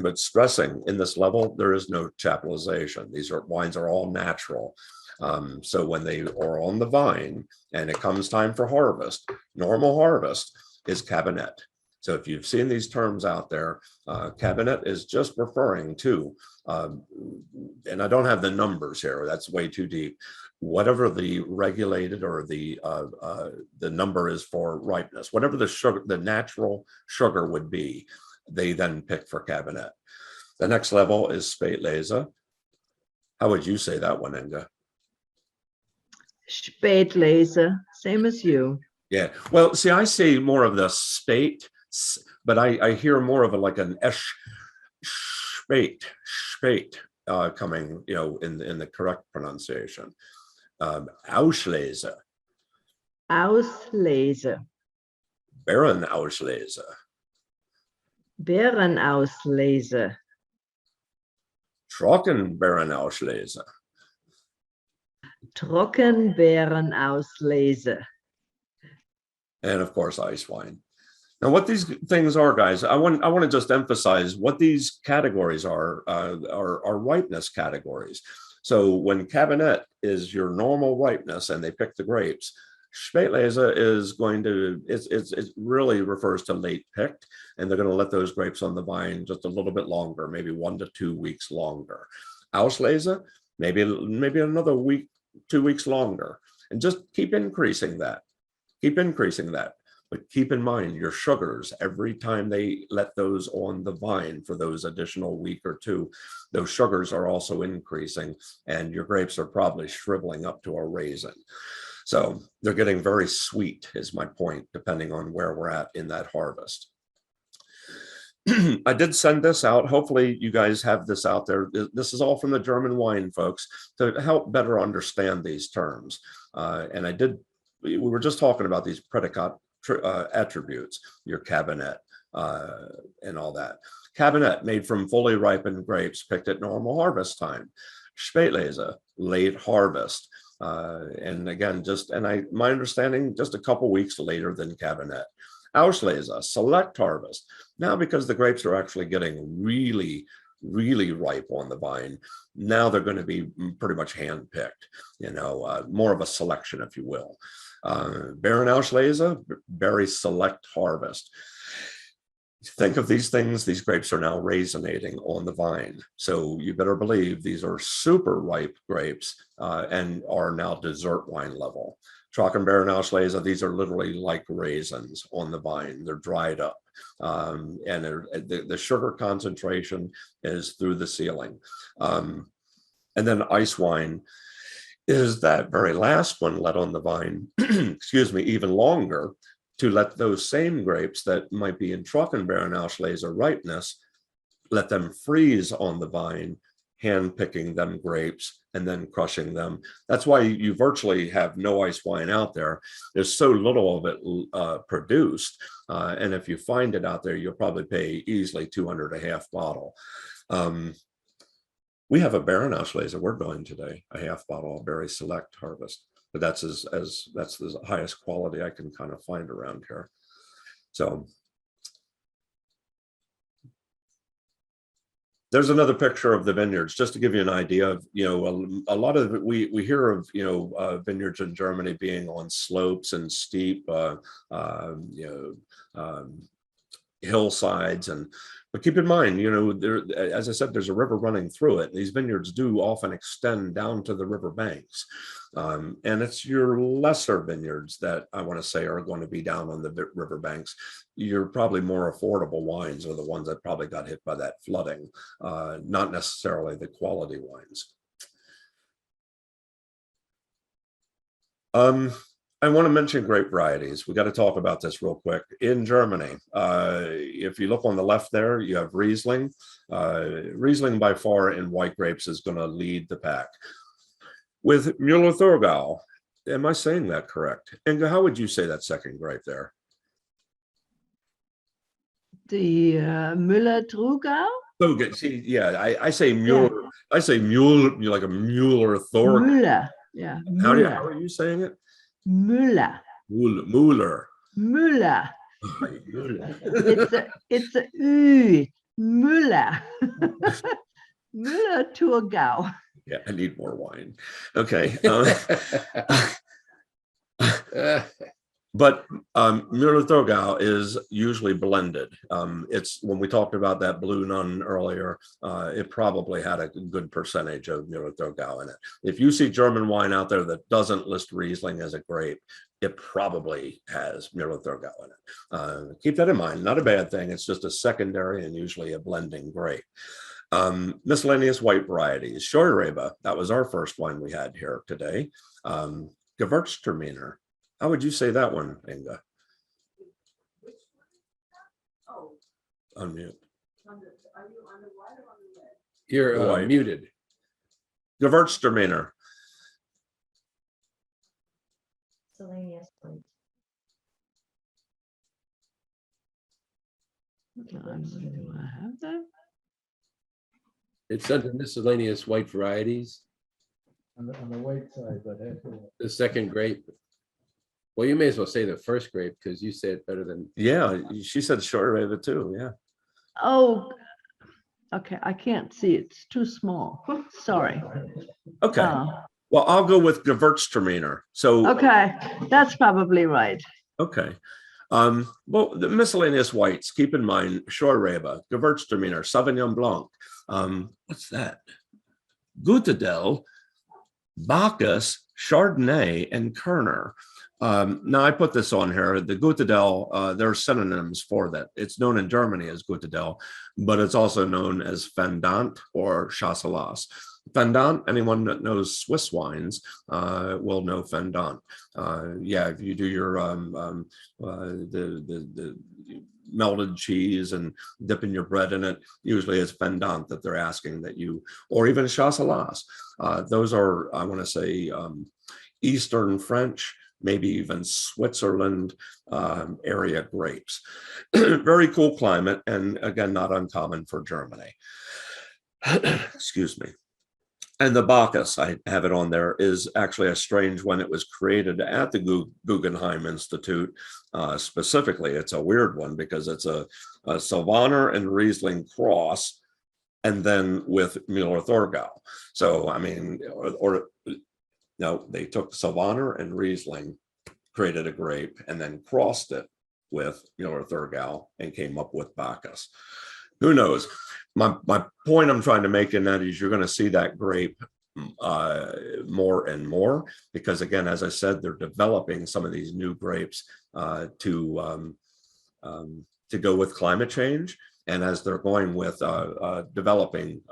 But stressing in this level, there is no chaptalization. These wines are all natural. So when they are on the vine and it comes time for harvest, normal harvest is Cabernet. So if you've seen these terms out there, Cabernet is just referring to, and I don't have the numbers here, that's way too deep, whatever the regulated or the number is for ripeness, whatever the sugar, the natural sugar would be, they then pick for Cabernet. The next level is Spätlese. How would you say that one, Inge? Spätlese, same as you. Yeah, well, see, I say more of the spate, but I hear more of like an spate coming, in the correct pronunciation. Auslese. Auslese. Beerenauslese. Beerenauslese. Trockenbeerenauslese. Trockenbeerenauslese. And of course, ice wine. Now, what these things are, guys, I want to just emphasize what these categories are ripeness categories. So when Cabernet is your normal ripeness and they pick the grapes, Spätlese is going to, it really refers to late picked, and they're going to let those grapes on the vine just a little bit longer, maybe 1 to 2 weeks longer. Auslese, maybe another week, 2 weeks longer, and just keep increasing that. But keep in mind your sugars, every time they let those on the vine for those additional week or two, those sugars are also increasing and your grapes are probably shriveling up to a raisin. So they're getting very sweet is my point, depending on where we're at in that harvest. I did send this out. Hopefully you guys have this out there. This is all from the German wine folks to help better understand these terms. And we were just talking about these predicate attributes, your Cabernet and all that. Cabernet made from fully ripened grapes picked at normal harvest time. Spätlese, late harvest. And again, my understanding, just a couple weeks later than Cabernet. Auslese, select harvest. Now, because the grapes are actually getting really, really ripe on the vine, now they're going to be pretty much hand-picked, more of a selection, if you will. Baron Auslese, very select harvest. Think of these things, these grapes are now raisinating on the vine. So you better believe these are super ripe grapes and are now dessert wine level. Trockenbeeren Auslese, these are literally like raisins on the vine. They're dried up. And the sugar concentration is through the ceiling. And then ice wine is that very last one let on the vine, excuse me, even longer, to let those same grapes that might be in Trockenbeeren Auslese ripeness, let them freeze on the vine, hand picking them grapes and then crushing them. That's why you virtually have no ice wine out there. There's so little of it produced. And if you find it out there, you'll probably pay easily $200 a half bottle. We have a Baron Auslese we're doing today, a half bottle, a very select harvest. But that's that's the highest quality I can kind of find around here. So there's another picture of the vineyards, just to give you an idea of, a lot of it, we hear of, vineyards in Germany being on slopes and steep, hillsides, but keep in mind, as I said, there's a river running through it. These vineyards do often extend down to the river banks. And it's your lesser vineyards that I want to say are going to be down on the river banks. Your probably more affordable wines are the ones that probably got hit by that flooding, not necessarily the quality wines. I want to mention grape varieties. We got to talk about this real quick. In Germany, if you look on the left there, you have Riesling. Riesling by far in white grapes is going to lead the pack. With Müller-Thurgau, am I saying that correct? Inge, how would you say that second grape there? The Müller-Thurgau? So good. See, yeah, I say Müller. Yeah. I say Müller, like a Müller-Thurgau. Müller, yeah. Müller. How are you saying it? Müller. Müller. Müller. It's a Ü. Müller. Müller-Thurgau. Yeah, I need more wine. Okay. But Müller-Thurgau is usually blended. It's when we talked about that Blue Nun earlier, it probably had a good percentage of Müller-Thurgau in it. If you see German wine out there that doesn't list Riesling as a grape, it probably has Müller-Thurgau in it. Keep that in mind. Not a bad thing. It's just a secondary and usually a blending grape. Miscellaneous white varieties. Scheurebe, that was our first wine we had here today. Gewürztraminer. How would you say that one, Inge? Oh. Unmute. Are you on the white or on the red? You're muted. Gewürztraminer. Miscellaneous white. Do I have that? It's under miscellaneous white varieties, On the white side, but the second grape. Well, you may as well say the first grape because you say it better than. Yeah, she said Scheurebe too. Yeah. Oh, okay. I can't see. It's too small. Sorry. Okay. Well, I'll go with Gewürztraminer. So. Okay, that's probably right. Okay. Well, the miscellaneous whites, keep in mind, Scheurebe, Gewürztraminer, Sauvignon Blanc. What's that? Gutedel, Bacchus, Chardonnay, and Kerner. Now I put this on here. The Gutedel, there are synonyms for that. It's known in Germany as Gutedel, but it's also known as Fendant or Chasselas. Fendant, anyone that knows Swiss wines will know Fendant. Yeah, if you do your the melted cheese and dipping your bread in it, usually it's Fendant that they're asking that you, or even Chasselas. Those are, I want to say, Eastern French, maybe even Switzerland area grapes. Very cool climate, and again, not uncommon for Germany. Excuse me. And the Bacchus, I have it on there, is actually a strange one. It was created at the Guggenheim Institute. Specifically, it's a weird one because it's a Sylvaner and Riesling cross, and then with Müller-Thurgau. So, I mean, no, they took Sylvaner and Riesling, created a grape, and then crossed it with Müller-Thurgau and came up with Bacchus. Who knows? My point I'm trying to make in that is you're going to see that grape more and more, because again, as I said, they're developing some of these new grapes to go with climate change. And as they're going with developing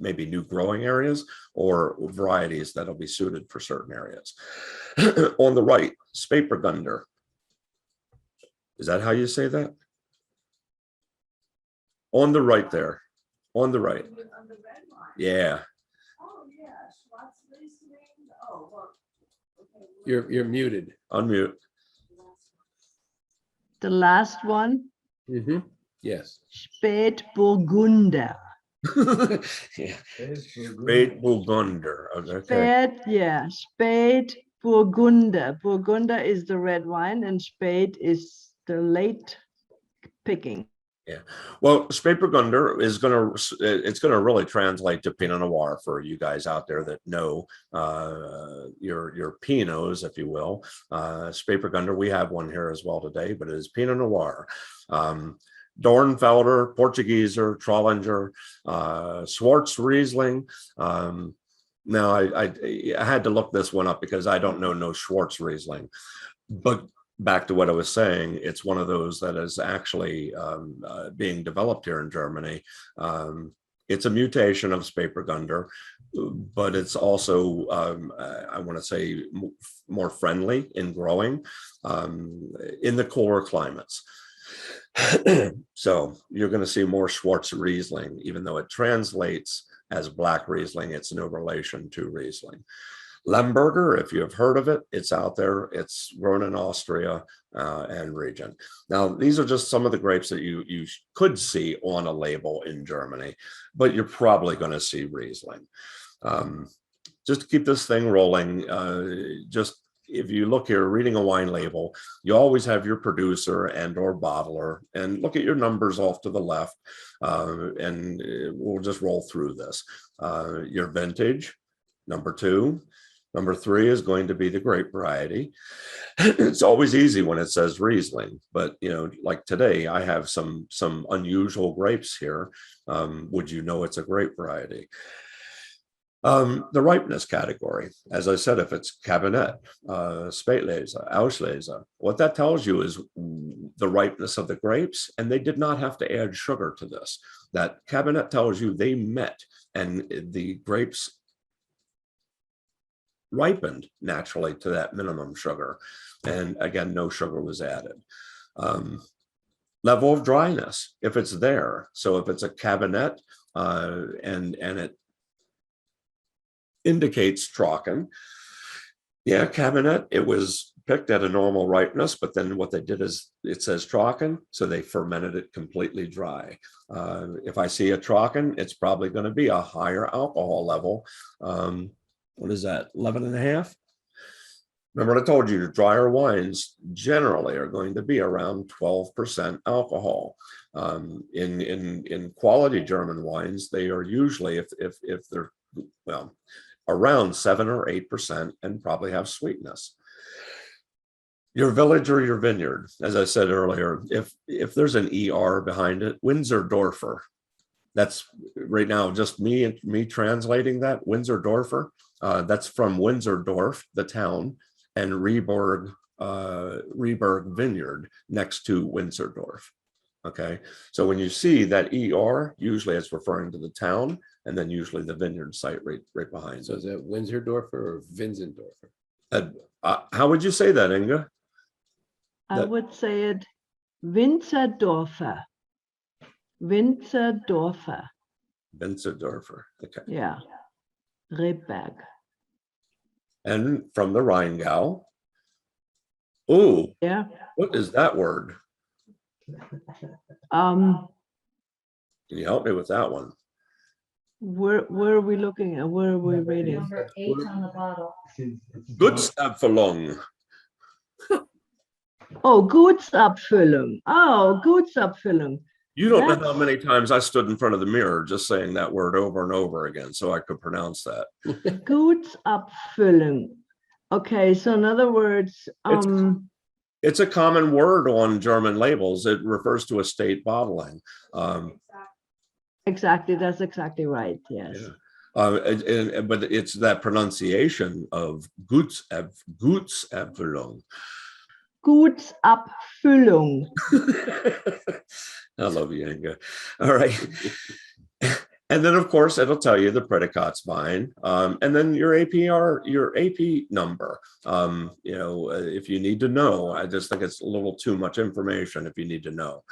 maybe new growing areas or varieties that'll be suited for certain areas. On the right, Spepergunder. Is that how you say that? On the right there, on the right. On the red line. Yeah. Oh, yeah, Schwarzriesling. Oh, well. Okay. You're muted. Unmute. The last one, Yes. Spätburgunder. Yeah. It's for Great good. Burgunder. Okay. Spätburgunder. Burgunder is the red wine and Spät is the late picking. Yeah. Well, Spepergunder is it's gonna really translate to Pinot Noir for you guys out there that know your Pinots, if you will. Spepergunder, we have one here as well today, but it is Pinot Noir. Dornfelder, Portugieser, Trollinger, Schwarz Riesling. Now I had to look this one up because I don't know no Schwarz Riesling, but back to what I was saying, it's one of those that is actually being developed here in Germany. It's a mutation of Spepergunder, but it's also, I want to say, more friendly in growing in the cooler climates. So you're going to see more Schwarz Riesling, even though it translates as black Riesling, it's no relation to Riesling. Lemberger, if you have heard of it, it's out there. It's grown in Austria and region. Now, these are just some of the grapes that you could see on a label in Germany, but you're probably going to see Riesling. Just to keep this thing rolling, just if you look here, reading a wine label, you always have your producer and or bottler, and look at your numbers off to the left, and we'll just roll through this. Your vintage, number 2. Number 3 is going to be the grape variety. It's always easy when it says Riesling, but like today, I have some unusual grapes here. Would you know it's a grape variety? The ripeness category, as I said, if it's Cabernet, Spätlese, Auslese, what that tells you is the ripeness of the grapes, and they did not have to add sugar to this. That Cabernet tells you they met, and the grapes ripened naturally to that minimum sugar. And again, no sugar was added. Level of dryness, if it's there. So if it's a Cabernet and it indicates Trocken, yeah, Cabernet, it was picked at a normal ripeness, but then what they did is it says Trocken, so they fermented it completely dry. If I see a Trocken, it's probably going to be a higher alcohol level. What is that, 11.5? Remember what I told you, drier wines generally are going to be around 12% alcohol. In quality German wines, they are usually, if they're, well, around 7 or 8% and probably have sweetness. Your village or your vineyard, as I said earlier, if there's an ER behind it, Windsor Dorfer. That's right now just me translating that, Windsor Dorfer. That's from Windsor-Dorf, the town, and Rehberg Vineyard next to Windsor-Dorf. Okay, so when you see that ER, usually it's referring to the town, and then usually the vineyard site right behind So it. is that Windsor-Dorfer or Winzendorfer? How would you say that, Inge? I That- would say it Winzerdorfer. Winzerdorfer, Winzerdorfer. Okay, yeah. Rebberg. and from the Rheingau. Oh, Yeah. what is that word? Um, Can you help me with that one? where are we looking at? Where are we reading? Number 8 on the bottle. Gutsabfüllung. Oh, Gutsabfüllung. Oh, Gutsabfüllung. You don't know how That's- many times I stood in front of the mirror just saying that word over and over again so I could pronounce that. Gutsabfüllung. Okay, so in other words, It's a common word on German labels. It refers to estate bottling. exactly, that's exactly right. Yes. Yeah. But it's that pronunciation of Gutsabfüllung. Gutsabfüllung. I love you, Inge. All right. And then, of course, it'll tell you the Prädikatswein, and then your AP number. If you need to know, I just think it's a little too much information if you need to know.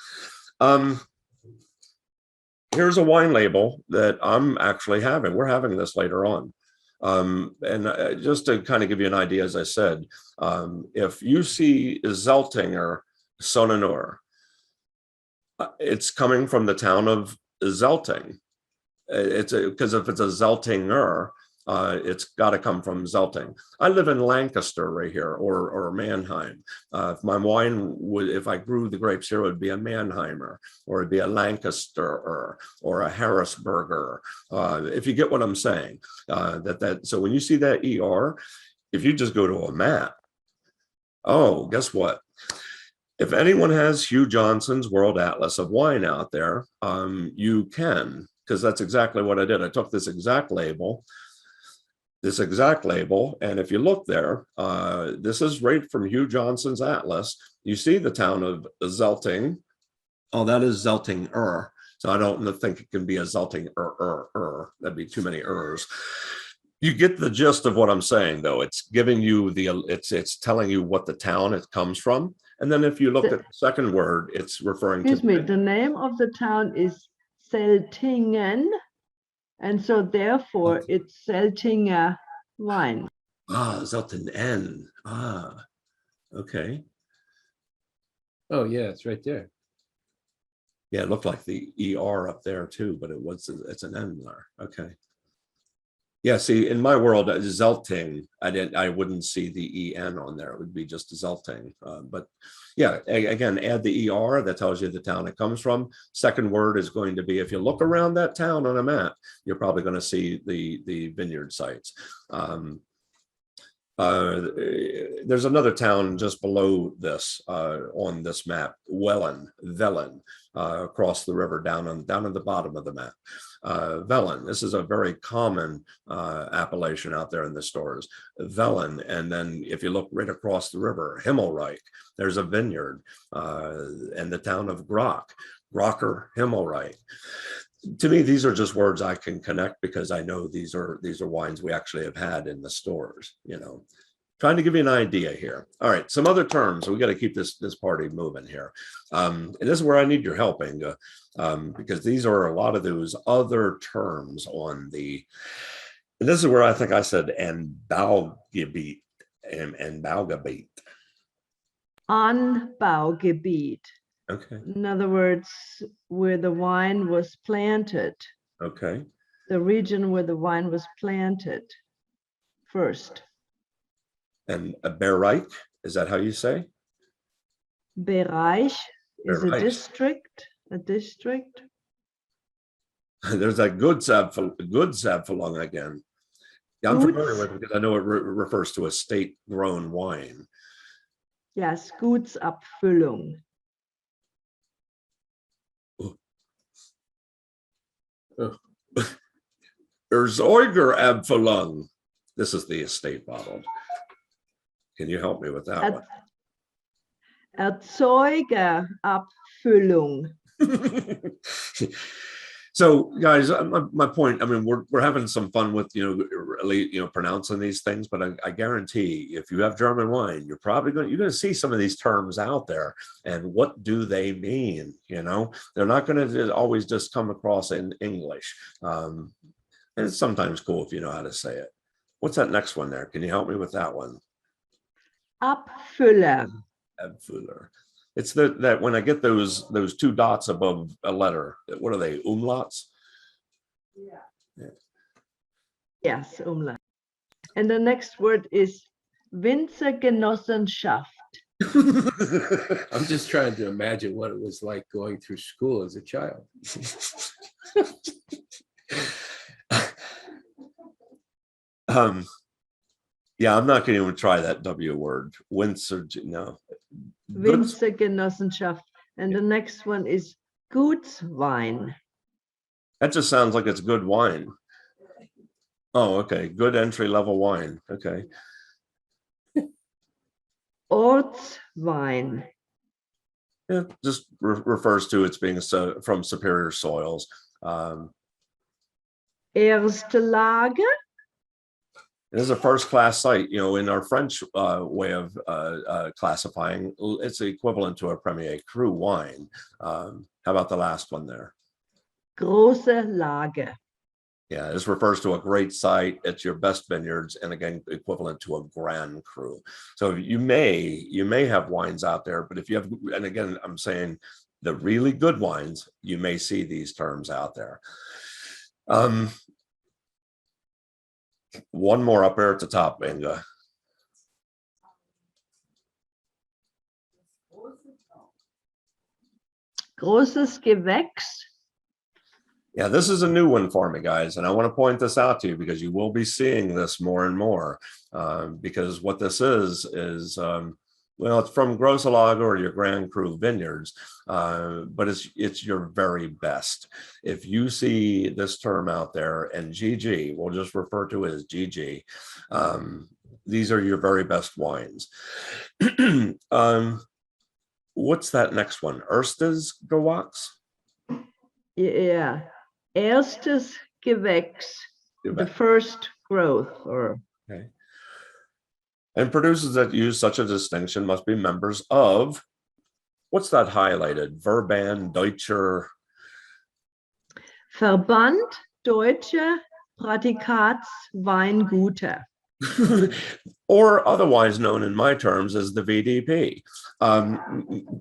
Here's a wine label that I'm actually having. We're having this later on. And just to kind of give you an idea, as I said, if you see Zeltinger Sonnenur, it's coming from the town of Zelting. Because if it's a Zeltinger, it's got to come from Zelting. I live in Lancaster right here, or Mannheim. If my wine if I grew the grapes here, it would be a Mannheimer, or it'd be a Lancaster, or a Harrisburger. If you get what I'm saying, so when you see that ER, if you just go to a map, oh, guess what? If anyone has Hugh Johnson's World Atlas of Wine out there, you can, because that's exactly what I did. I took this exact label, and if you look there, this is right from Hugh Johnson's Atlas. You see the town of Zelting. Oh, that is Zeltinger. So I don't think it can be a Zeltinger. That'd be too many ers. You get the gist of what I'm saying, though. It's giving you it's telling you what the town it comes from. And then if you look at the second word, it's referring Excuse to. me, the name of the town is Zeltingen, and so therefore it's Zeltinger wine. Zeltingen. Okay. Oh, yeah, it's right there. Yeah, it looked like the ER up there too, but it's an N there. Okay. Yeah, see, in my world, Zelting, I wouldn't see the EN on there. It would be just Zelting. But yeah, again, add the ER, that tells you the town it comes from. Second word is going to be, if you look around that town on a map, you're probably going to see the vineyard sites. There's another town just below this on this map, Velen, across the river down at the bottom of the map. Velen, this is a very common appellation out there in the stores. Velen, and then if you look right across the river, Himmelreich, there's a vineyard, and the town of Grocker Himmelreich. To me, these are just words I can connect because I know these are wines we actually have had in the stores, trying to give you an idea here. All right, some other terms. We got to keep this party moving here. And this is where I need your help, Inge, because these are a lot of those other terms on and this is where I think I said Anbaugebiet. Anbaugebiet. Okay. In other words, where the wine was planted, Okay. the region where the wine was planted first. And a Bereich, is that how you say? Bereich is Bereich. a district. There's that Gutsabfüllung again. Yeah, I'm familiar with it because I know it refers to a state-grown wine. Yes, Gutsabfüllung. Erzeugerabfüllung. This is the estate bottled. Can you help me with that one? Erzeugerabfüllung. So, guys, my point. I mean, we're having some fun with really pronouncing these things, but I guarantee if you have German wine, you're going to see some of these terms out there, and what do they mean? They're not going to always just come across in English. And it's sometimes cool if you know how to say it. What's that next one there? Can you help me with that one? Abfüller. Abfüller. It's that when I get those two dots above a letter, what are they? Umlauts? Yeah. Yes, umlaut. And the next word is Winzergenossenschaft. I'm just trying to imagine what it was like going through school as a child. Yeah, I'm not going to even try that W word. No. Winzergenossenschaft. And the next one is Gutswein. That just sounds like it's good wine. Oh, okay. Good entry level wine. Okay. Ortswein. It just refers to its being from superior soils. Erste Lage. It is a first-class site. In our French way of classifying, it's equivalent to a Premier Cru wine. How about the last one there? Große Lage. Yeah, this refers to a great site. It's your best vineyards, and again, equivalent to a Grand Cru. So you may have wines out there, but if you have, and again, I'm saying the really good wines, you may see these terms out there. One more up there at the top, Inge. Großes Gewächs. Yeah, this is a new one for me, guys, and I want to point this out to you because you will be seeing this more and more. Because what this is well, it's from Große Lage or your Grand Cru vineyards, but it's your very best. If you see this term out there, and GG, we'll just refer to it as GG. These are your very best wines. What's that next one? Erstes Gewachs? Yeah. Erstes Gewächs. The first growth, or okay. And producers that use such a distinction must be members of, what's that highlighted? Verband Deutscher Verband Deutsche Prädikatsweingüter. or otherwise known in my terms as the VDP.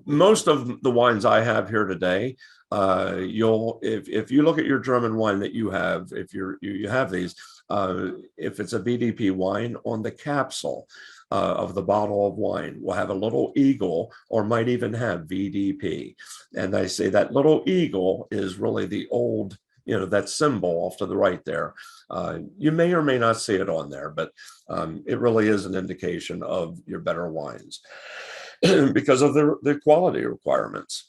Most of the wines I have here today, if you look at your German wine that you have, if you have these, if it's a VDP wine, on the capsule of the bottle of wine will have a little eagle, or might even have VDP. And I say that little eagle is really the old, that symbol off to the right there. You may or may not see it on there, but it really is an indication of your better wines because of the quality requirements.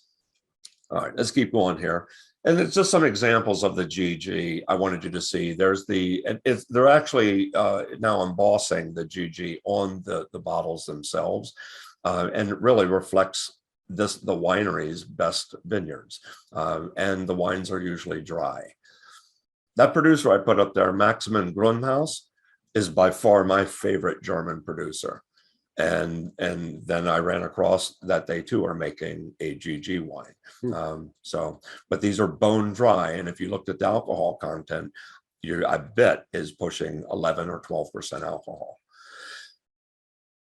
All right, let's keep going here. And it's just some examples of the GG I wanted you to see. There's they're actually now embossing the GG on the bottles themselves. And it really reflects the winery's best vineyards. And the wines are usually dry. That producer I put up there, Maximin Grundhaus, is by far my favorite German producer. And then I ran across that they too are making a GG wine. But these are bone dry. And if you looked at the alcohol content, I bet is pushing 11 or 12% alcohol.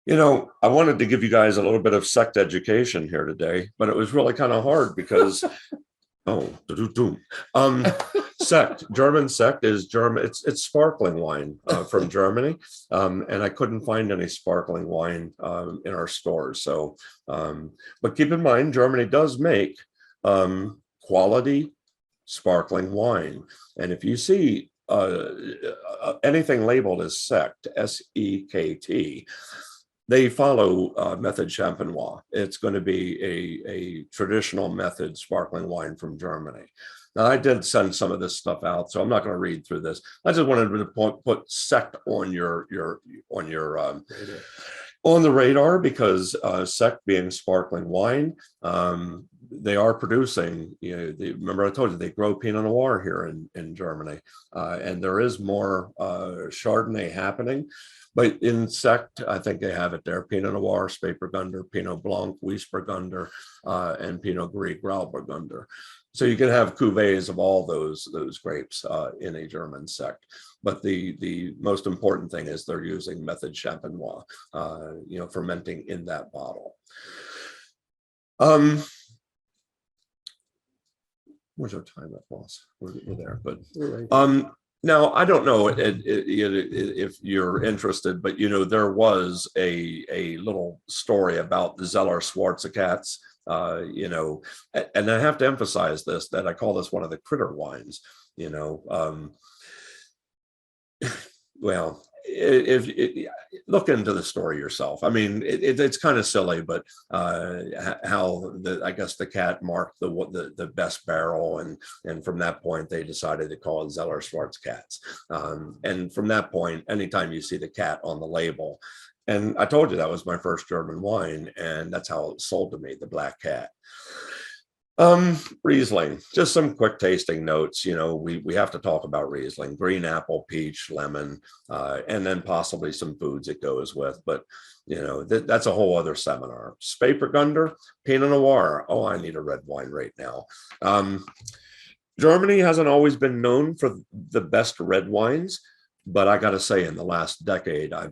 I wanted to give you guys a little bit of sect education here today, but it was really kind of hard because sect, German sect is German. It's sparkling wine from Germany, and I couldn't find any sparkling wine in our stores. So, but keep in mind, Germany does make quality sparkling wine, and if you see anything labeled as sect, SEKT, they follow method champenois. It's going to be a traditional method sparkling wine from Germany. Now, I did send some of this stuff out, so I'm not going to read through this. I just wanted to put sect on on the radar because sect being sparkling wine, they are producing, remember I told you they grow Pinot Noir here in Germany, and there is more Chardonnay happening. But in sect, I think they have it there: Pinot Noir, Spätburgunder, Pinot Blanc, Weissburgunder, and Pinot Gris, Grauburgunder. So you can have cuvées of all those grapes in a German sect. But the most important thing is they're using method champenois, fermenting in that bottle. Where's our time at, boss? We're there, but now I don't know if you're interested, but there was a little story about the Zeller Schwarze cats. And I have to emphasize this, that I call this one of the critter wines. Well, if look into the story yourself. I mean, it's kind of silly, but how I guess the cat marked the best barrel, and from that point they decided to call it Zeller Schwarze cats. And from that point, anytime you see the cat on the label, and I told you that was my first German wine, and that's how it was sold to me, the Black Cat. Riesling, just some quick tasting notes. We have to talk about Riesling: green apple, peach, lemon, and then possibly some foods it goes with. But that's a whole other seminar. Spätburgunder, Pinot Noir. Oh, I need a red wine right now. Germany hasn't always been known for the best red wines, but I got to say, in the last decade, I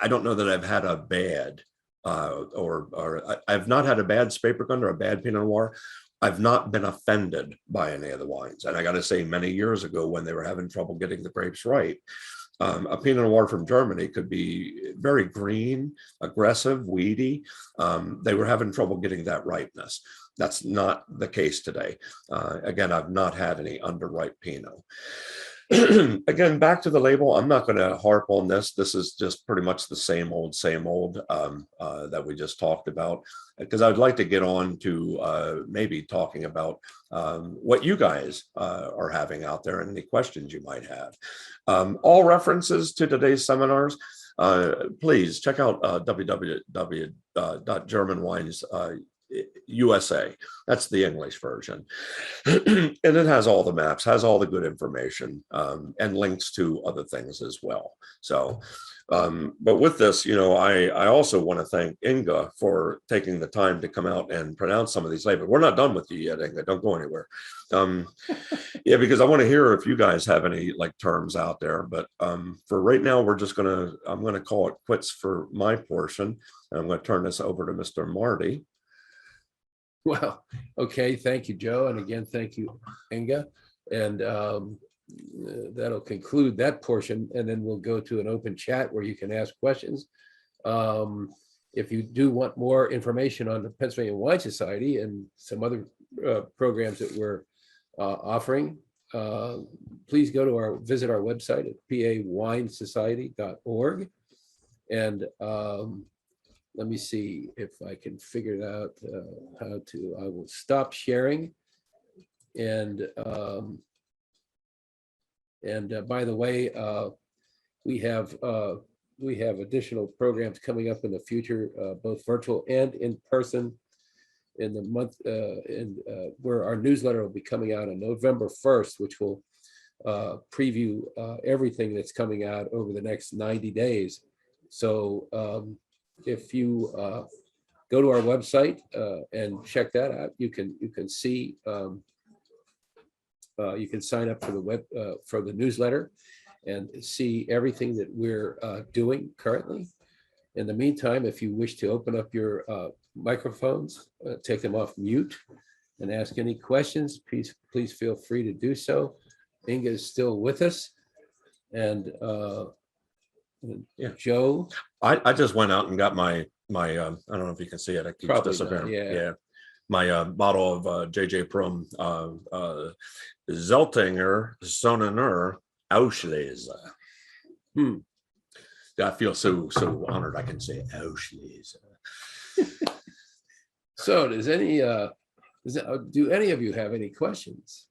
don't know that I've had a bad. Or I've not had a bad Spätburgunder or a bad Pinot Noir. I've not been offended by any of the wines. And I got to say, many years ago, when they were having trouble getting the grapes right, a Pinot Noir from Germany could be very green, aggressive, weedy. They were having trouble getting that ripeness. That's not the case today. Again, I've not had any underripe Pinot. Again, back to the label. I'm not going to harp on this. This is just pretty much the same old that we just talked about, because I'd like to get on to maybe talking about what you guys are having out there and any questions you might have. All references to today's seminars, please check out www.germanwines USA. That's the English version. And it has all the maps, has all the good information, and links to other things as well. So, but with this, I also want to thank Inge for taking the time to come out and pronounce some of these labels. We're not done with you yet, Inge. Don't go anywhere. Yeah, because I want to hear if you guys have any terms out there. But for right now, I'm going to call it quits for my portion. And I'm going to turn this over to Mr. Marty. Well, okay. Thank you, Joe. And again, thank you, Inge. And that'll conclude that portion. And then we'll go to an open chat where you can ask questions. If you do want more information on the Pennsylvania Wine Society and some other programs that we're offering, please visit our website at pawinesociety.org. And let me see if I can figure it out I will stop sharing. And by the way, we have additional programs coming up in the future, both virtual and in person, in the month, where our newsletter will be coming out on November 1st, which will preview everything that's coming out over the next 90 days. So if you go to our website and check that out, you can see, you can sign up for the newsletter and see everything that we're doing currently. In the meantime, if you wish to open up your microphones, take them off mute, and ask any questions, please feel free to do so. Inge is still with us, and Yeah. Joe. I just went out and got my I don't know if you can see it. It keeps disappearing. Yeah. My bottle of JJ Prum Zeltinger Sonnener Auslese. I feel so honored I can say Auslese. So do any of you have any questions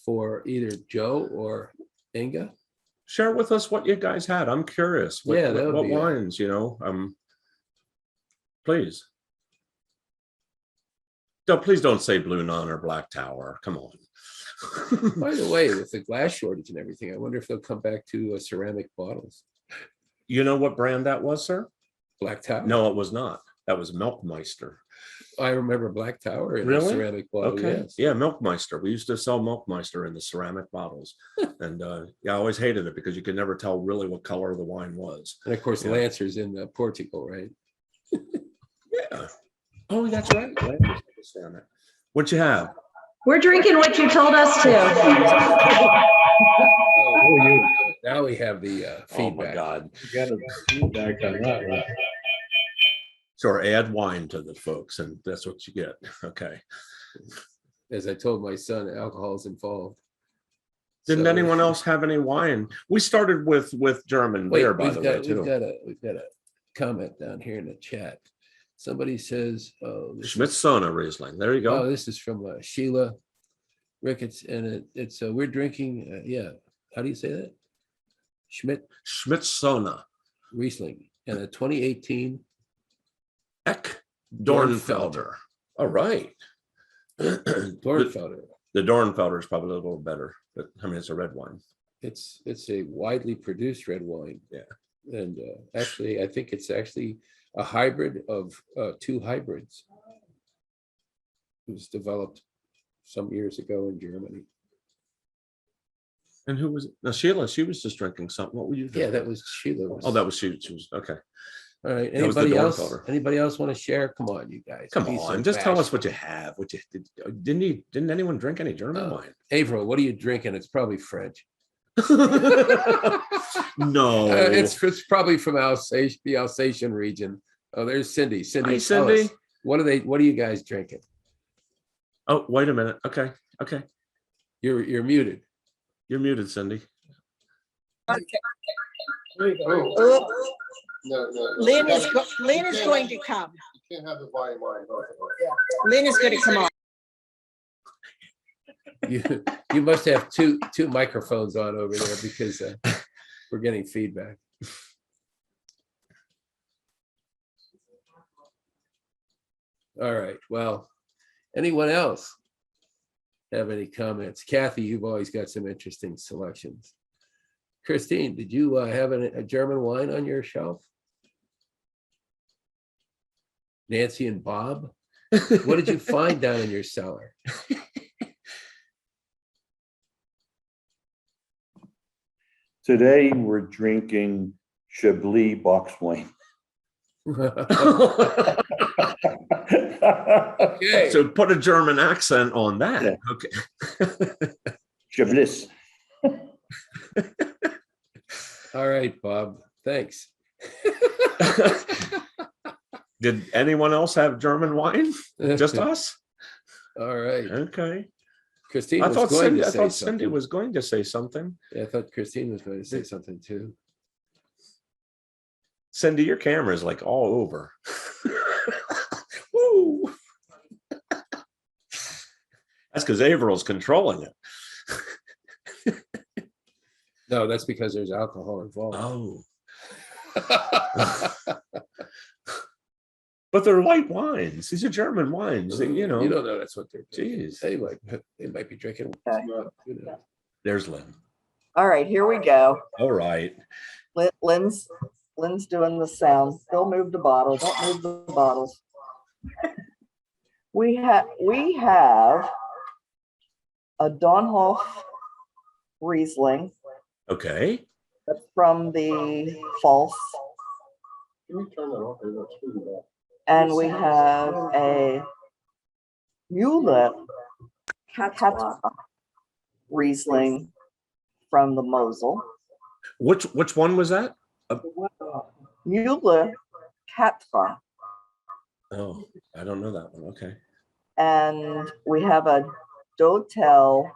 for either Joe or Inge? Share with us what you guys had. I'm curious. What wines, please. No, please don't say Blue Nun or Black Tower. Come on. By the way, with the glass shortage and everything, I wonder if they'll come back to ceramic bottles. You know what brand that was, sir? Black Tower? No, it was not. That was Milkmeister. I remember Black Tower in a Really? ceramic bottle, Okay. yes. Yeah, Milkmeister. We used to sell Milkmeister in the ceramic bottles. And yeah, I always hated it because you could never tell really what color the wine was. And of course, Yeah. Lancer's in Portugal, right? Yeah. Oh, that's right. What'd you have? We're drinking what you told us to. Oh, now we have the Oh my feedback. God. You got a feedback on that one. Sure, add wine to the folks and that's what you get. Okay. As I told my son, alcohol's involved. Didn't So- anyone else have any wine? We started with German Wait, beer, by we've the got, way, too. we've got a comment down here in the chat. Somebody says, oh, this is, Schmidt-Sona Riesling. There you oh, go. this is from Sheila Ricketts, and it's we're drinking, yeah, how do you say that? Schmidt-Sona Riesling, and a 2018 Eck Dornfelder. Dornfelder. All right. The Dornfelder. Dornfelder is probably a little better, but I mean, it's a red wine. It's a widely produced red wine. Yeah. And actually, I think it's actually a hybrid of two hybrids. It was developed some years ago in Germany. And who was it? No, Sheila, she was just drinking something. What were you drinking? Yeah, that was Sheila. Oh, that was she was okay. All right. that was the Anybody else? Dornfelder. Anybody else want to share? Come on, you guys. Come Be so on, just tell us bashful. what you have. What you didn't anyone drink any German wine? Avro, what are you drinking? It's probably French. No. It's probably from Alsace, the Alsatian region. Oh, there's Cindy. Cindy, Hi, tell Cindy. us, what are you guys drinking? Oh, wait a minute. Okay. Okay. You're muted. You're muted, Cindy. Lynn is going to come. You can't have the volume on. Lynn is going to come on. You must have two microphones on over there because we're getting feedback. All right, well, anyone else have any comments? Kathy, you've always got some interesting selections. Christine, did you have a German wine on your shelf? Nancy and Bob, what did you find down in your cellar? Today, we're drinking Chablis box wine. Okay. So put a German accent on that. Yeah. Okay. Chablis. All right, Bob, thanks. Did anyone else have German wine? Just us? All right. Okay. Christine I was thought going Cindy, to I say thought Cindy something. was going to say something. Yeah, I thought Christine was going to say something too. Cindy, your camera is like all over. Woo. That's because Averill's controlling it. No, that's because there's alcohol involved. Oh. But they're light wines. These are German wines. You know. You don't know that's what they're Jeez. They might be drinking. Okay. You know. There's Lynn. All right, here we go. All right. Lynn's doing the sound. Don't move the bottle. Don't move the bottles. We have a Donhof Riesling. Okay. That's from the false. And we have a Mühle Katwa Riesling from the Mosel. Which one was that? Mühle Katwa. Oh, I don't know that one. Okay. And we have a Dotel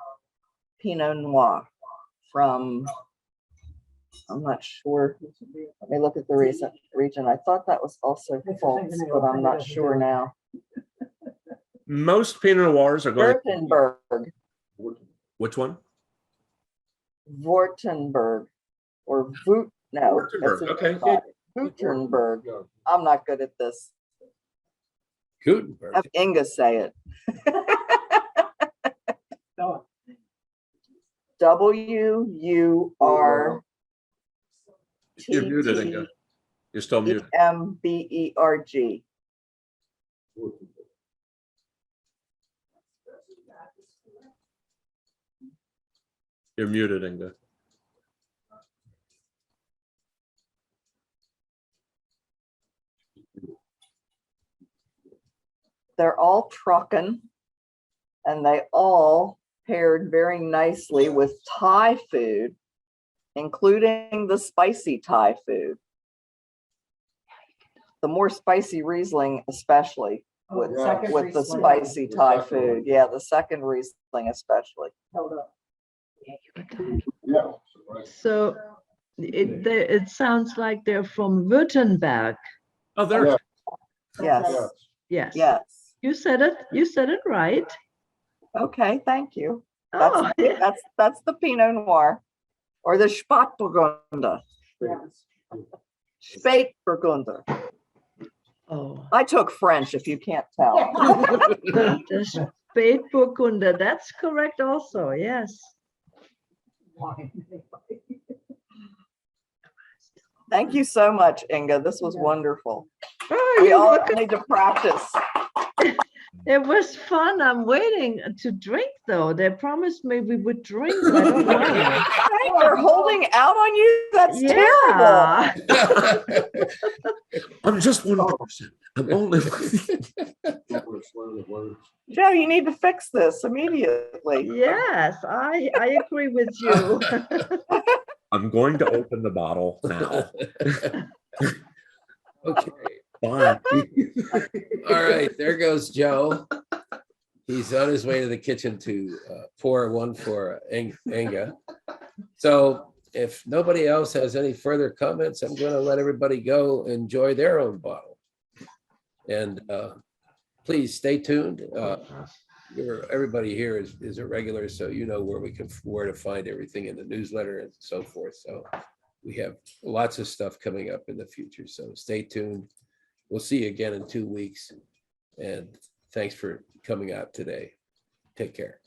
Pinot Noir from, I'm not sure. Let me look at the recent region. I thought that was also false, but I'm not sure now. Most Pinot Noirs are going. Württemberg, Which one? Württemberg, or Voot, no. Württemberg, that's okay. a- Württemberg. I'm not good at this. Gutenberg. Have Inge say it. WURTTEMBERG. You're muted, Inge. You're still muted. You're muted, Inge. They're all trucking, and they all paired very nicely with Thai food, including the spicy Thai food. The more spicy Riesling, especially with, yeah. with the Riesling. spicy The Thai second food. one. Yeah, the second Riesling especially. Yeah. So it sounds like they're from Württemberg. Oh, there. Yeah. Yes, Yes. yes. You said it. You said it right. Okay, thank you. That's, Oh, yeah. that's the Pinot Noir or the Spätburgunder. Spätburgunder. Oh, I took French, if you can't tell. the Spätburgunder. That's correct also. Yes. Thank you so much, Inga. This was wonderful. Oh, We you're all welcome. need to practice. It was fun. I'm waiting to drink though. They promised me we would drink. I don't know. They're holding out on you? That's Yeah. terrible. I'm just one person. I'm only. Joe, you need to fix this immediately. Yes, I agree with you. I'm going to open the bottle now. Okay, Bye. all right, there goes Joe. He's on his way to the kitchen to pour one for Inge. So if nobody else has any further comments, I'm going to let everybody go enjoy their own bottle. And please stay tuned. Everybody here is a regular, so you know where to find everything in the newsletter and so forth. So we have lots of stuff coming up in the future. So stay tuned. We'll see you again in 2 weeks. And thanks for coming out today. Take care.